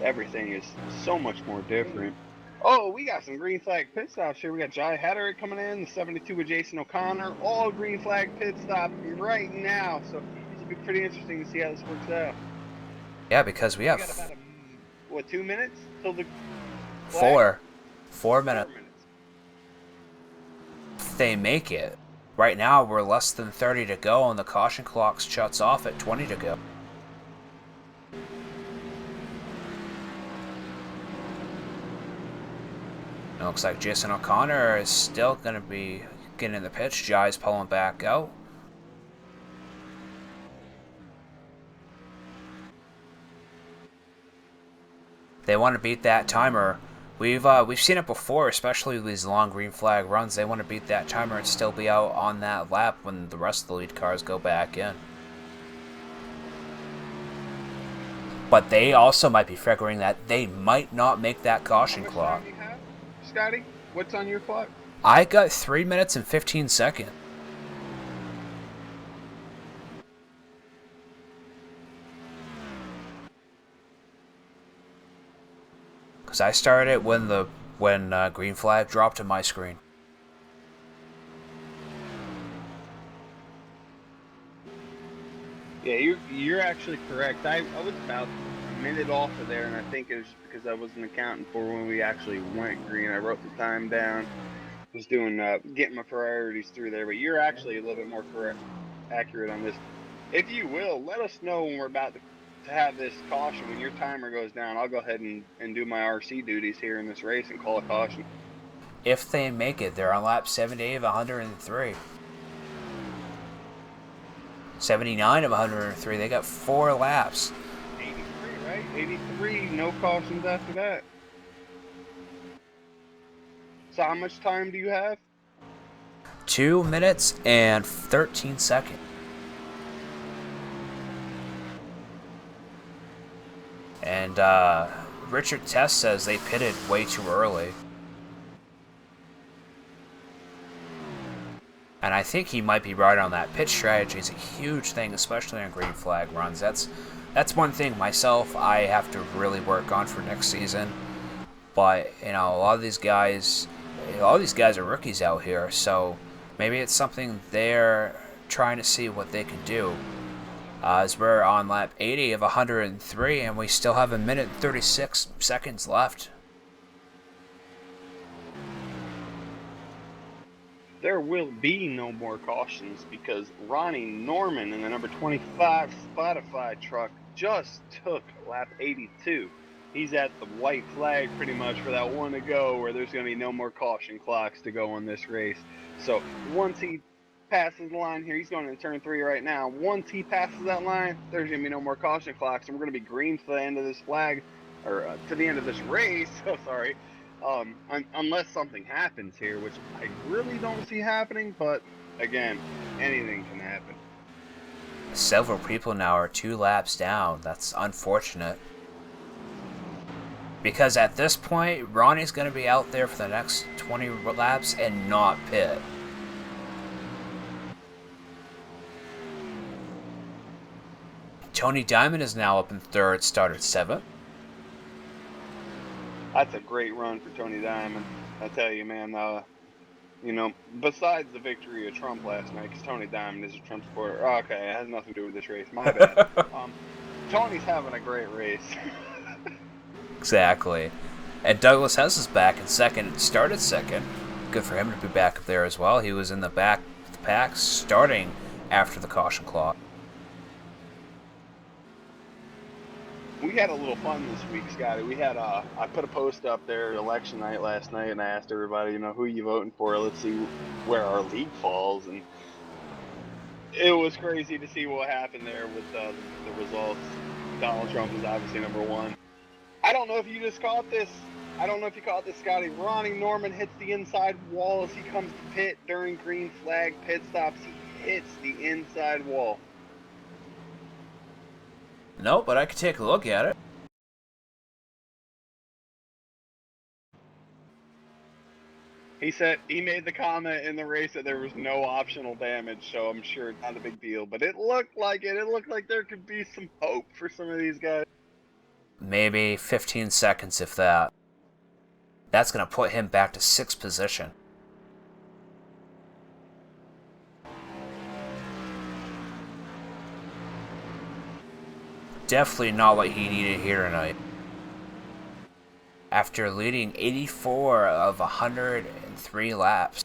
everything is so much more different. Oh, we got some green flag pit stops here. We got Jai Hatterick coming in, the 72 with Jason O'Connor, all green flag pit stop right now. So this will be pretty interesting to see how this works out. Yeah, because we have got about 2 minutes till the flag? 4 minutes. If they make it. Right now, we're less than 30 to go, and the caution clock shuts off at 20 to go. It looks like Jason O'Connor is still going to be getting in the pitch. Jai's pulling back out. They want to beat that timer. We've seen it before, especially with these long green flag runs. They want to beat that timer and still be out on that lap when the rest of the lead cars go back in. But they also might be figuring that they might not make that caution clock. How much time do you have, Scotty? What's on your clock? I got 3 minutes and 15 seconds. Because I started it when green flag dropped on my screen. Yeah, you're actually correct. I was about a minute off of there, and I think it was because I wasn't accounting for when we actually went green. I wrote the time down, was doing getting my priorities through there, but you're actually a little bit more accurate on this. If you will, let us know when we're about to have this caution. When your timer goes down, I'll go ahead and do my RC duties here in this race and call a caution. If they make it, they're on lap 78 of 103. 79 of 103. They got 4 laps. 83, right? 83, no cautions after that. So how much time do you have? 2 minutes and 13 seconds. And Richard Test says they pitted way too early. And I think he might be right on that. Pit strategy is a huge thing, especially on green flag runs. That's one thing myself I have to really work on for next season. But a lot of these guys are rookies out here, so maybe it's something they're trying to see what they can do. As we're on lap 80 of 103, and we still have 1 minute and 36 seconds left. there will be no more cautions because Ronnie Norman in the number 25 Spotify truck just took lap 82. He's at the white flag pretty much for that one to go, where there's going to be no more caution clocks to go on this race. So once he passes the line here, he's going into turn 3 right now. Once he passes that line, there's going to be no more caution clocks, and we're going to be green to the end of this flag, or to the end of this race. So sorry. Unless something happens here, which I really don't see happening, but again, anything can happen. Several people now are 2 laps down. That's unfortunate. Because at this point, Ronnie's going to be out there for the next 20 laps and not pit. Tony Diamond is now up in 3rd, started 7th. That's a great run for Tony Diamond. I tell you, man, you know, besides the victory of Trump last night, because Tony Diamond is a Trump supporter. Oh, okay, it has nothing to do with this race. My bad. Tony's having a great race. Exactly. And Douglas Hess is back in 2nd, started 2nd. Good for him to be back up there as well. He was in the back of the pack starting after the caution clock. We had a little fun this week, Scotty. We had I put a post up there election night last night, and I asked everybody, you know, who are you voting for? Let's see where our league falls, and it was crazy to see what happened there with the results. Donald Trump is obviously number 1. I don't know if you just caught this. I don't know if you caught this, Scotty. Ronnie Norman hits the inside wall as he comes to pit during green flag pit stops. He hits the inside wall. No, but I could take a look at it. He said he made the comment in the race that there was no optional damage, so I'm sure it's not a big deal. But it looked like it. It looked like there could be some hope for some of these guys. Maybe 15 seconds, if that. That's going to put him back to 6th position. Definitely not what he needed here tonight. After leading 84 of 103 laps.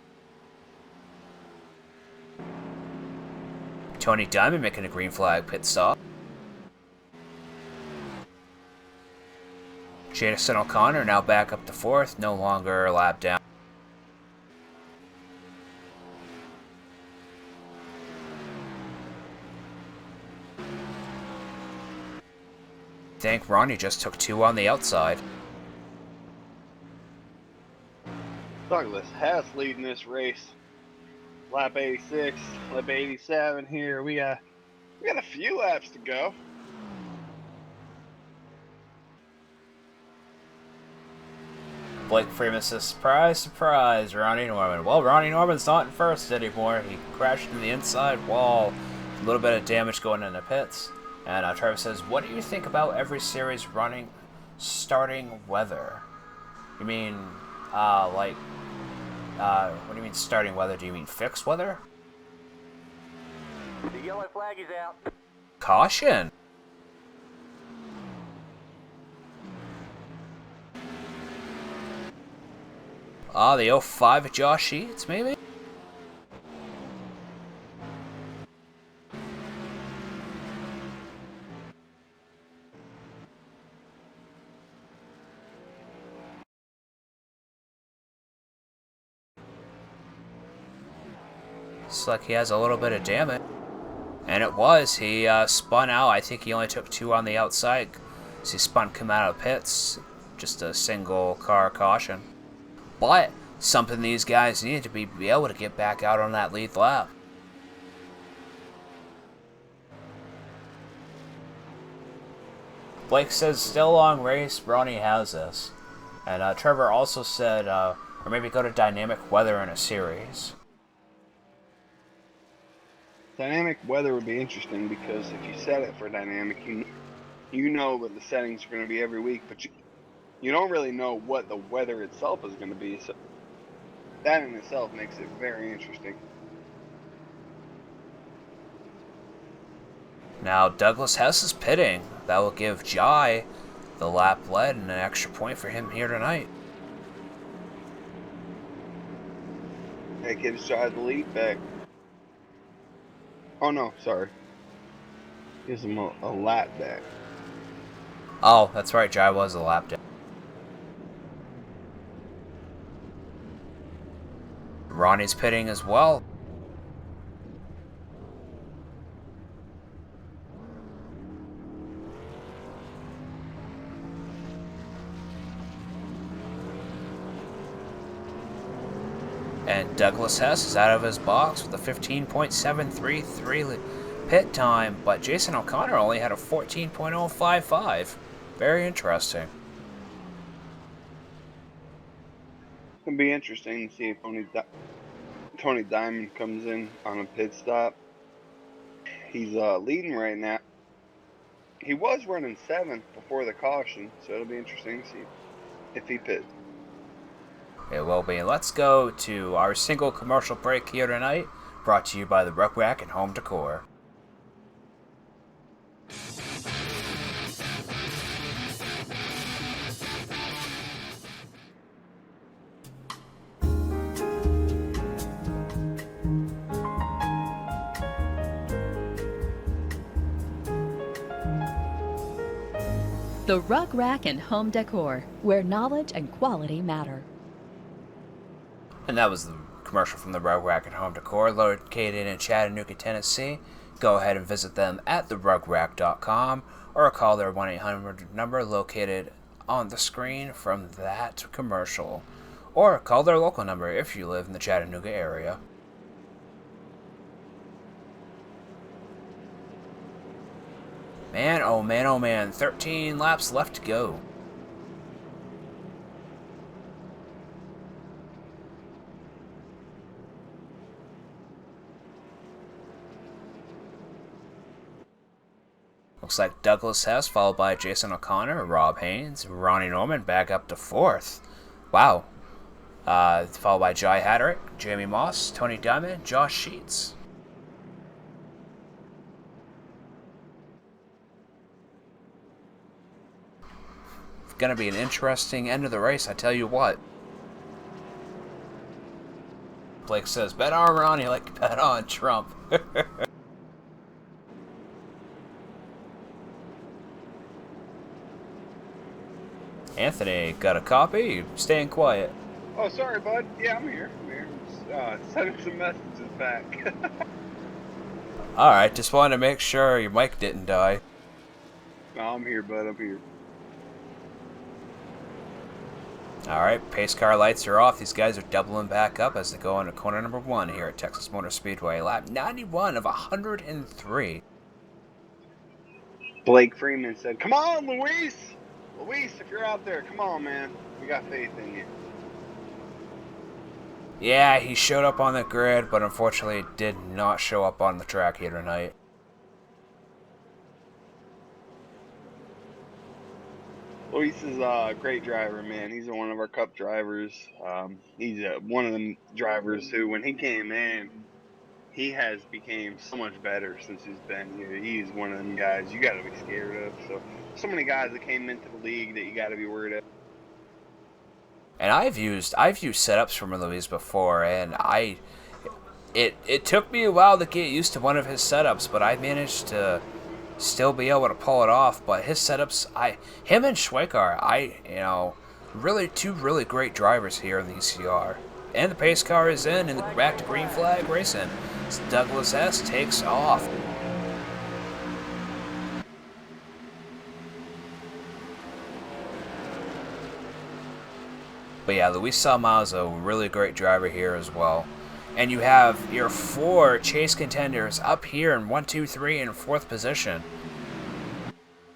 Tony Diamond making a green flag pit stop. Jason O'Connor now back up to 4th, no longer a lap down. I think Ronnie just took 2 on the outside. Douglas Hess leading this race. Lap 86, lap 87 here. We got a few laps to go. Blake Freeman says, surprise, surprise, Ronnie Norman. Well, Ronnie Norman's not in 1st anymore. He crashed into the inside wall. A little bit of damage going in the pits. And Trevor says, what do you think about every series running starting weather? You mean, what do you mean starting weather? Do you mean fixed weather? The yellow flag is out. Caution! The 05 Josh Sheets, maybe? Looks like he has a little bit of damage. And it was. He spun out. I think he only took 2 on the outside. So he spun come out of pits. Just a single car caution. But something these guys need to be able to get back out on that lead lap. Blake says, still long race, Ronnie has this. And Trevor also said, or maybe go to dynamic weather in a series. Dynamic weather would be interesting because if you set it for dynamic, you know what the settings are going to be every week, but you don't really know what the weather itself is going to be. So that in itself makes it very interesting. Now Douglas Hess is pitting. That will give Jai the lap lead and an extra point for him here tonight. That gives Jai the lead back. Oh no, sorry. Gives him a lap back. Oh, that's right, Jai was a lap down. Ronnie's pitting as well. And Douglas Hess is out of his box with a 15.733 pit time, but Jason O'Connor only had a 14.055. Very interesting. It's gonna be interesting to see if Tony Diamond comes in on a pit stop. He's leading right now. He was running 7th before the caution, so it'll be interesting to see if he pits. It will be. Let's go to our single commercial break here tonight, brought to you by the Rug Rack and Home Decor. The Rug Rack and Home Decor, where knowledge and quality matter. And that was the commercial from the Rug Rack and Home Decor, located in Chattanooga, Tennessee. Go ahead and visit them at therugrack.com or call their 1-800 number located on the screen from that commercial. Or call their local number if you live in the Chattanooga area. Man, oh man, 13 laps left to go. Looks like Douglas Hess, followed by Jason O'Connor, Rob Haynes, Ronnie Norman back up to 4th. Wow. Followed by Jai Hatterick, Jamie Moss, Tony Diamond, Josh Sheets. It's going to be an interesting end of the race, I tell you what. Blake says, bet on Ronnie like bet on Trump. Anthony, got a copy? You staying quiet? Oh, sorry, bud. Yeah, I'm here. Just, sending some messages back. Alright, just wanted to make sure your mic didn't die. No, I'm here, bud. I'm here. Alright, pace car lights are off. These guys are doubling back up as they go into corner number 1 here at Texas Motor Speedway. Lap 91 of 103. Blake Freeman said, "Come on, Luis! Luis, if you're out there, come on, man. We got faith in you." Yeah, he showed up on the grid, but unfortunately did not show up on the track here tonight. Luis is a great driver, man. He's one of our Cup drivers. He's one of them drivers who, when he came in, he has became so much better since he's been here. He's one of them guys you got to be scared of. So many guys that came into the league that you got to be worried of. And I've used setups from Luis before, and it took me a while to get used to one of his setups, but I managed to still be able to pull it off. But his setups, him and Schweikar, really two really great drivers here in the ECR. And the pace car is in, and back to green flag racing. Douglas S takes off. But yeah, Luis Salmazo, really great driver here as well. And you have your 4 chase contenders up here in 1, 2, 3 and 4th position.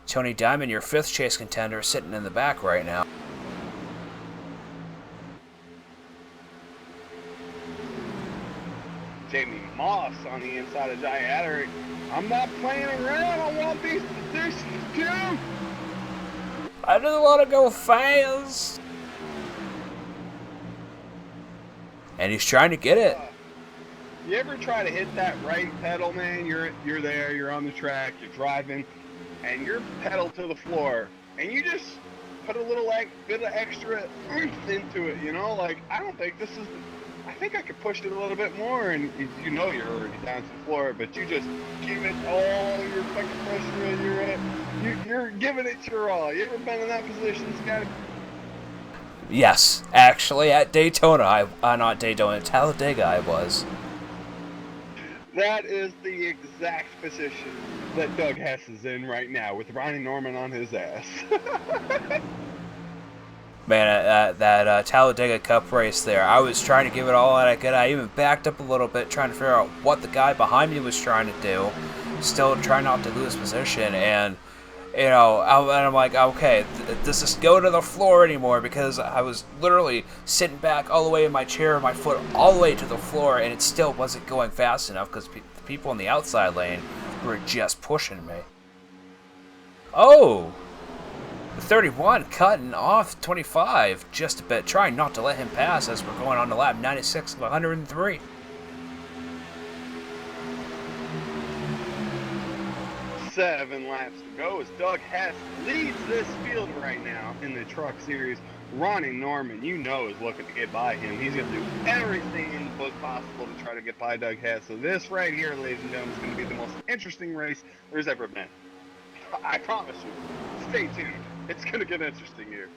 Tony Diamond, your 5th chase contender, sitting in the back right now. Jamie Moss on the inside of Jai Hatterick. I'm not playing around. I want these positions too. I just want to go fast. And he's trying to get it. You ever try to hit that right pedal, man? You're there, you're on the track, you're driving, and you're pedal to the floor, and you just put a little bit of extra oomph into it, Like, I don't think this is I think I could push it a little bit more, and you know you're already down to the floor, but you just give it all your fucking pressure in your head. You're giving it your all. You ever been in that position, Scotty? Yes, actually, at Daytona, not Daytona, Talladega I was. That is the exact position that Doug Hess is in right now, with Ronnie Norman on his ass. Man, that Talladega Cup race there, I was trying to give it all that I could. I even backed up a little bit, trying to figure out what the guy behind me was trying to do. Still trying not to lose position, and I'm like, okay, does this go to the floor anymore? Because I was literally sitting back all the way in my chair, my foot all the way to the floor, and it still wasn't going fast enough because the people in the outside lane were just pushing me. Oh! The 31 cutting off 25 just a bit, trying not to let him pass as we're going on to lap 96 of 103. Seven laps to go as Doug Hess leads this field right now in the Truck Series. Ronnie Norman, you know, is looking to get by him. He's going to do everything in the book possible to try to get by Doug Hess. So this right here, ladies and gentlemen, is going to be the most interesting race there's ever been. I promise you. Stay tuned. It's going to get interesting here.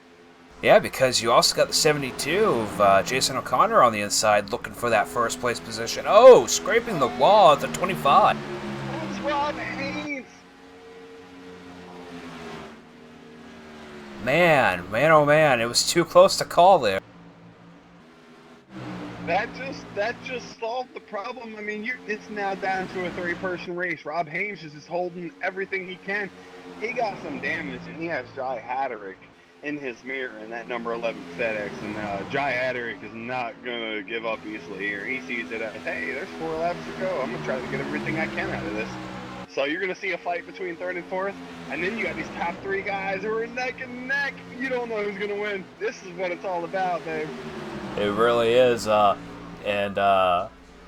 Yeah, because you also got the 72 of Jason O'Connor on the inside looking for that first place position. Oh, scraping the wall at the 25. It's Rob Haynes. Man, oh man, it was too close to call there. That just solved the problem. I mean, it's now down to a three-person race. Rob Haynes is just holding everything he can. He got some damage, and he has Jai Hatterick in his mirror in that number 11 FedEx, and Jai Hatterick is not going to give up easily here. He sees it as, hey, there's 4 laps to go. I'm going to try to get everything I can out of this. So you're going to see a fight between third and fourth, and then you got these top 3 guys who are neck and neck. You don't know who's going to win. This is what it's all about, babe. It really is,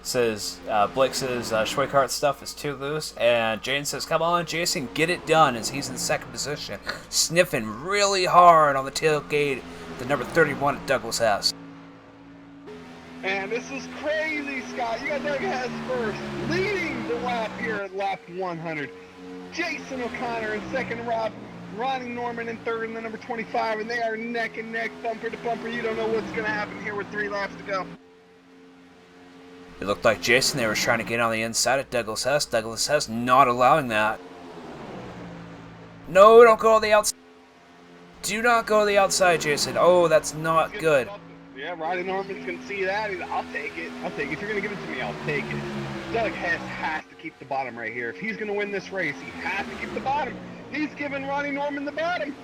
says, Blake says, Schweikart's stuff is too loose, and Jane says, come on, Jason, get it done, as he's in second position, sniffing really hard on the tailgate, the number 31 at Douglas Hess. And this is crazy, Scott. You got Doug Hess first, leading the lap here at lap 100. Jason O'Connor in second, Ronnie Norman in third in the number 25, and they are neck and neck, bumper to bumper. You don't know what's going to happen here with 3 laps to go. It looked like Jason there was trying to get on the inside of Douglas Hess. Douglas Hess not allowing that. No, don't go on the outside. Do not go to the outside, Jason. Oh, that's not good. Yeah, Ronnie Norman can see that. I'll take it. I'll take it. If you're going to give it to me, I'll take it. Doug Hess has to keep the bottom right here. If he's going to win this race, he has to keep the bottom. He's giving Ronnie Norman the bottom.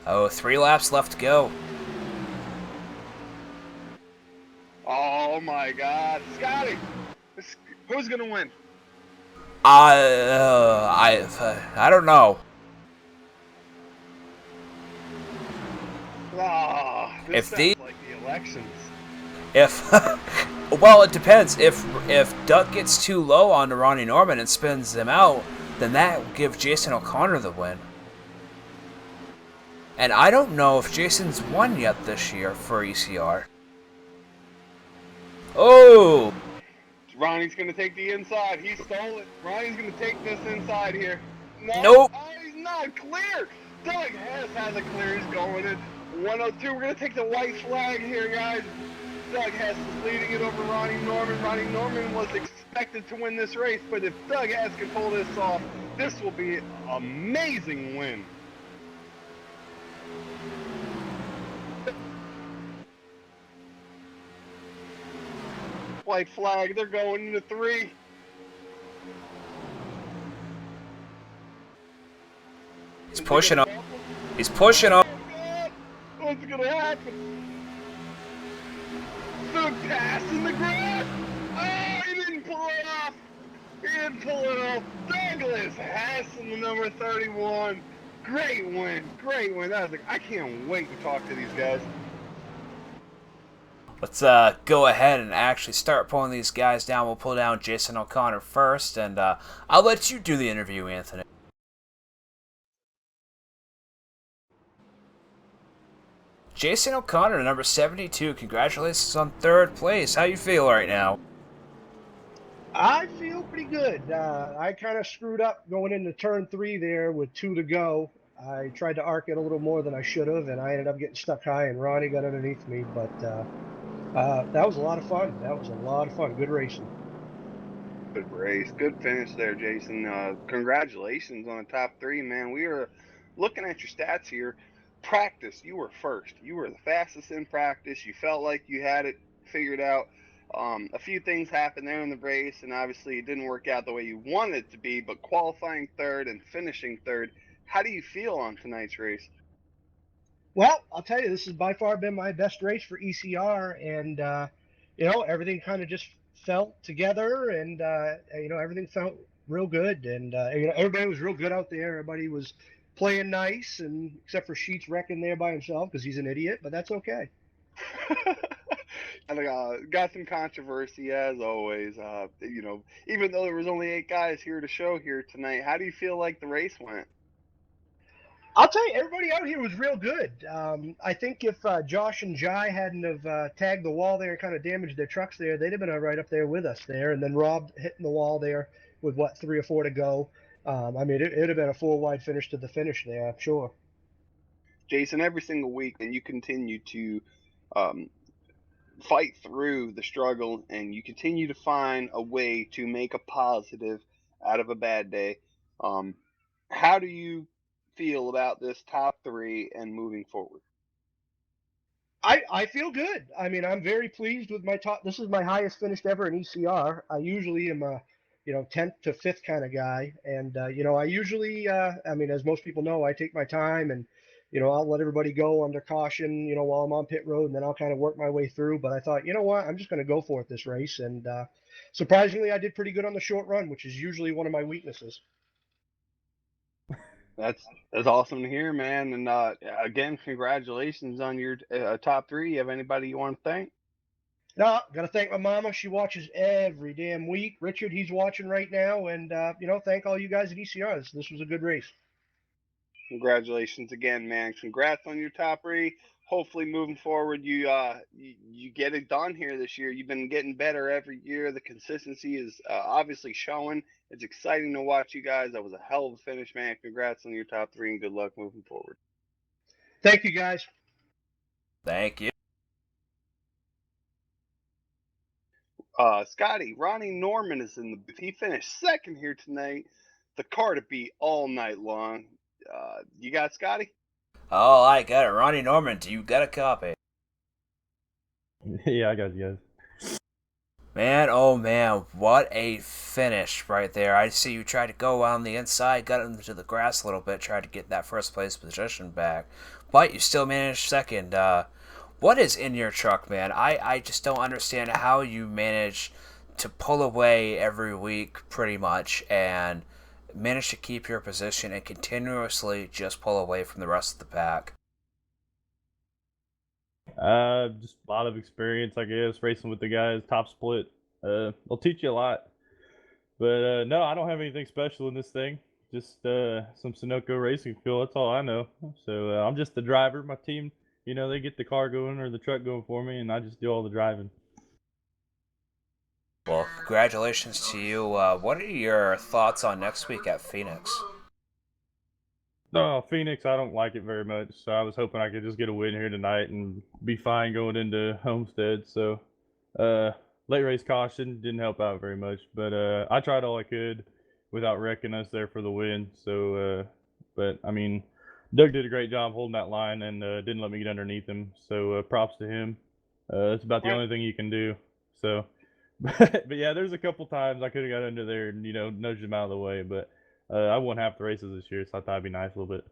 Oh, 3 laps left to go. Oh my God, Scotty, who's gonna win? I don't know. This sounds like the elections. If well, it depends. If Doug gets too low onto Ronnie Norman and spins him out, then that will give Jason O'Connor the win. And I don't know if Jason's won yet this year for ECR. Oh! Ronnie's going to take the inside. He stole it. Ronnie's going to take this inside here. No. Nope. Oh, he's not clear. Doug Hess has a clear. He's going in 102. We're going to take the white flag here, guys. Doug Hess is leading it over Ronnie Norman. Ronnie Norman was expected to win this race, but if Doug Hess can pull this off, this will be an amazing win. White flag, they're going into 3. He's pushing up. He's pushing up. Oh God, what's gonna happen? The pass in the grass. Oh, he didn't pull it off. He didn't pull it off. Douglas Hess in the number 31. Great win, great win. That was I can't wait to talk to these guys. Let's go ahead and actually start pulling these guys down. We'll pull down Jason O'Connor first, and I'll let you do the interview, Anthony. Jason O'Connor, number 72. Congratulations on third place. How you feel right now? I feel pretty good. I kind of screwed up going into turn three there with 2 to go. I tried to arc it a little more than I should have, and I ended up getting stuck high, and Ronnie got underneath me. But that was a lot of fun. That was a lot of fun. Good racing. Good race. Good finish there, Jason. Congratulations on the top three, man. We are looking at your stats here. Practice, you were first. You were the fastest in practice. You felt like you had it figured out. A few things happened there in the race, and obviously it didn't work out the way you wanted it to be, but qualifying third and finishing third, how do you feel on tonight's race? Well, I'll tell you, this has by far been my best race for ECR, and everything kind of just felt together, and everything felt real good, and everybody was real good out there. Everybody was playing nice, and except for Sheets wrecking there by himself because he's an idiot, but that's okay. And got some controversy as always. Even though there was only 8 guys here to show here tonight, how do you feel like the race went? I'll tell you, everybody out here was real good. I think if Josh and Jai hadn't have tagged the wall there and kind of damaged their trucks there, they'd have been right up there with us there. And then Rob hitting the wall there with what 3 or 4 to go. It'd have been a 4 wide finish to the finish there, I'm sure. Jason, every single week, and you continue to um, fight through the struggle, and you continue to find a way to make a positive out of a bad day. Um, how do you feel about this top three and moving forward? I feel good. I'm very pleased with my top. This is my highest finished ever in ECR. I usually am a 10th to 5th kind of guy, and I usually as most people know, I take my time, and I'll let everybody go under caution, while I'm on pit road, and then I'll kind of work my way through. But I thought, you know what, I'm just going to go for it this race, and surprisingly, I did pretty good on the short run, which is usually one of my weaknesses. That's awesome to hear, man. And again, congratulations on your top three. You have anybody you want to thank? No, got to thank my mama. She watches every damn week. Richard, he's watching right now, and thank all you guys at ECR. This was a good race. Congratulations again, man. Congrats on your top three. Hopefully, moving forward, you get it done here this year. You've been getting better every year. The consistency is obviously showing. It's exciting to watch you guys. That was a hell of a finish, man. Congrats on your top three, and good luck moving forward. Thank you, guys. Thank you. Scotty, Ronnie Norman is in the booth. He finished second here tonight. The car to beat all night long. You got Scotty? Oh, I got it. Ronnie Norman, do you got a copy? Yeah, I got you guys. Man, oh man, what a finish right there. I see you tried to go on the inside, got into the grass a little bit, tried to get that first place position back. But you still managed second. What is in your truck, man? I just don't understand how you manage to pull away every week, pretty much, and manage to keep your position and continuously just pull away from the rest of the pack. Just a lot of experience, I guess, racing with the guys, top split. They'll teach you a lot. But no, I don't have anything special in this thing. Just some Sunoco racing fuel. That's all I know. So I'm just the driver. My team, they get the car going or the truck going for me, and I just do all the driving. Well, congratulations to you. What are your thoughts on next week at Phoenix? No, Phoenix, I don't like it very much. So I was hoping I could just get a win here tonight and be fine going into Homestead. So late race caution didn't help out very much, but I tried all I could without wrecking us there for the win. So, but I mean, Doug did a great job holding that line and didn't let me get underneath him. So props to him. That's about the only thing you can do. So, but yeah, there's a couple times I could have got under there and nudged him out of the way, but I won half the races this year, so I thought it'd be nice a little bit.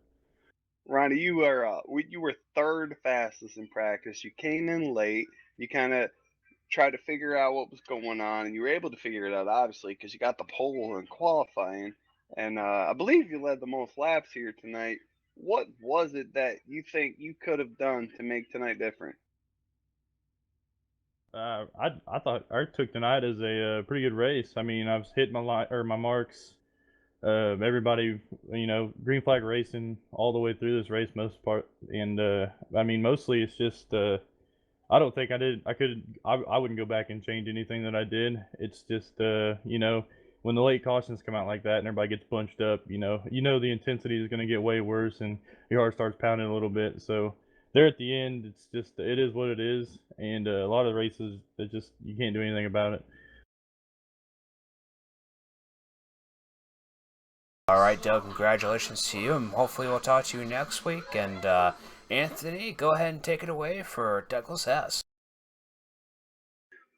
Ronnie, you were third fastest in practice. You came in late. You kind of tried to figure out what was going on, and you were able to figure it out, obviously, because you got the pole in qualifying. And I believe you led the most laps here tonight. What was it that you think you could have done to make tonight different? I thought I took tonight as a pretty good race. I mean, I was hitting my marks Everybody, green flag racing all the way through this race, most part, and I mean, mostly it's just I don't think I wouldn't go back and change anything that I did. It's just when the late cautions come out like that and everybody gets bunched up, the intensity is going to get way worse and your heart starts pounding a little bit. So there at the end, it is what it is, and a lot of the races that just you can't do anything about it. All right, Doug, congratulations to you, and hopefully we'll talk to you next week. And Anthony, go ahead and take it away for Douglas S.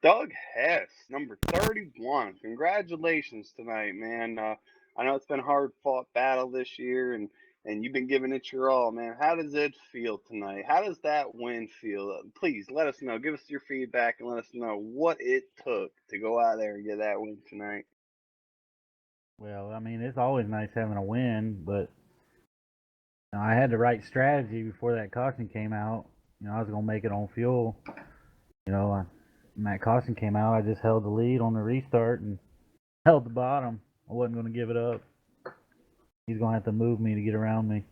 Doug Hess, number 31. Congratulations tonight, man. I know it's been a hard-fought battle this year, and you've been giving it your all, man. How does it feel tonight? How does that win feel? Please let us know. Give us your feedback and let us know what it took to go out there and get that win tonight. Well, I mean, it's always nice having a win, but I had the right strategy before that caution came out. I was going to make it on fuel. When that caution came out, I just held the lead on the restart and held the bottom. I wasn't going to give it up. He's going to have to move me to get around me.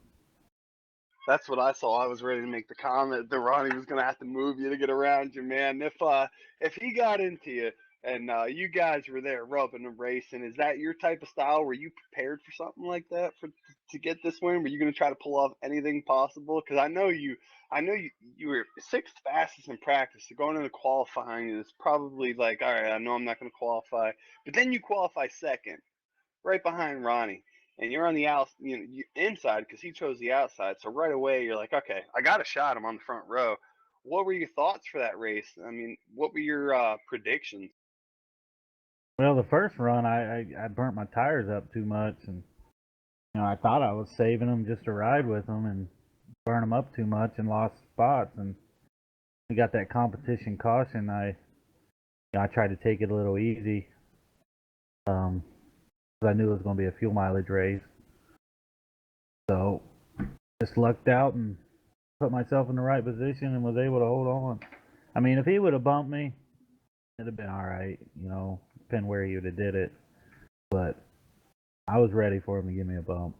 That's what I saw. I was ready to make the comment that Ronnie was going to have to move you to get around you, man. If he got into you and you guys were there rubbing and racing, is that your type of style? Were you prepared for something like that to get this win? Were you going to try to pull off anything possible? Because I know you were sixth fastest in practice. So going into qualifying is probably like, all right, I know I'm not going to qualify, but then you qualify second, right behind Ronnie. And you're on the inside because he chose the outside. So right away you're like, okay, I got a shot. I'm on the front row. What were your thoughts for that race? I mean, what were your predictions? Well, the first run, I burnt my tires up too much, and I thought I was saving them just to ride with them, and burn them up too much and lost spots. And we got that competition caution. I tried to take it a little easy. I knew it was going to be a fuel mileage race. So just lucked out and put myself in the right position and was able to hold on. I mean, if he would have bumped me, it'd have been all right, depending where he would have did it. But I was ready for him to give me a bump.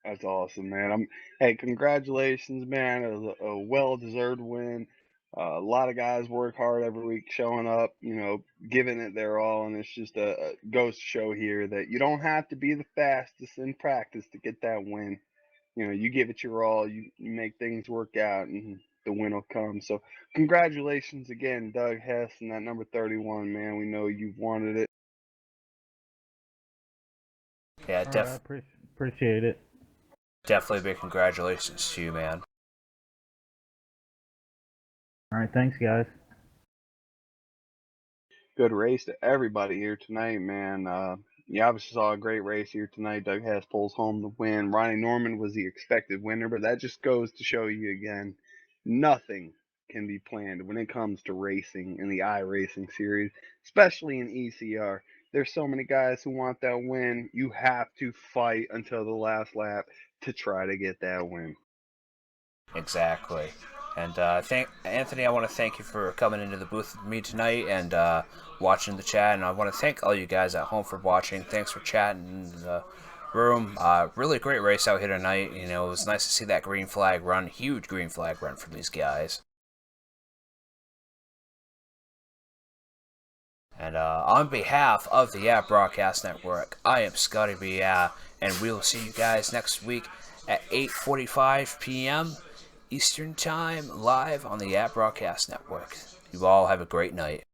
That's awesome, man. Hey, congratulations, man. It was a well-deserved win. A lot of guys work hard every week, showing up, giving it their all, and it's just goes to show here that you don't have to be the fastest in practice to get that win. You give it your all, you make things work out, and the win will come. So, congratulations again, Doug Hess, and that number 31, man. We know you've wanted it. Yeah, I appreciate it. Definitely big congratulations to you, man. All right, thanks, guys. Good race to everybody here tonight, man. You obviously saw a great race here tonight. Doug Hess pulls home the win. Ronnie Norman was the expected winner, but that just goes to show you again, nothing can be planned when it comes to racing in the iRacing series, especially in ECR. There's so many guys who want that win. You have to fight until the last lap to try to get that win. Exactly. And Anthony, I want to thank you for coming into the booth with me tonight and watching the chat. And I want to thank all you guys at home for watching. Thanks for chatting in the room. Really great race out here tonight. It was nice to see that green flag run. Huge green flag run from these guys. And on behalf of the App Broadcast Network, I am Scotty B. And we will see you guys next week at 8:45 p.m. Eastern Time, live on the App Broadcast Network. You all have a great night.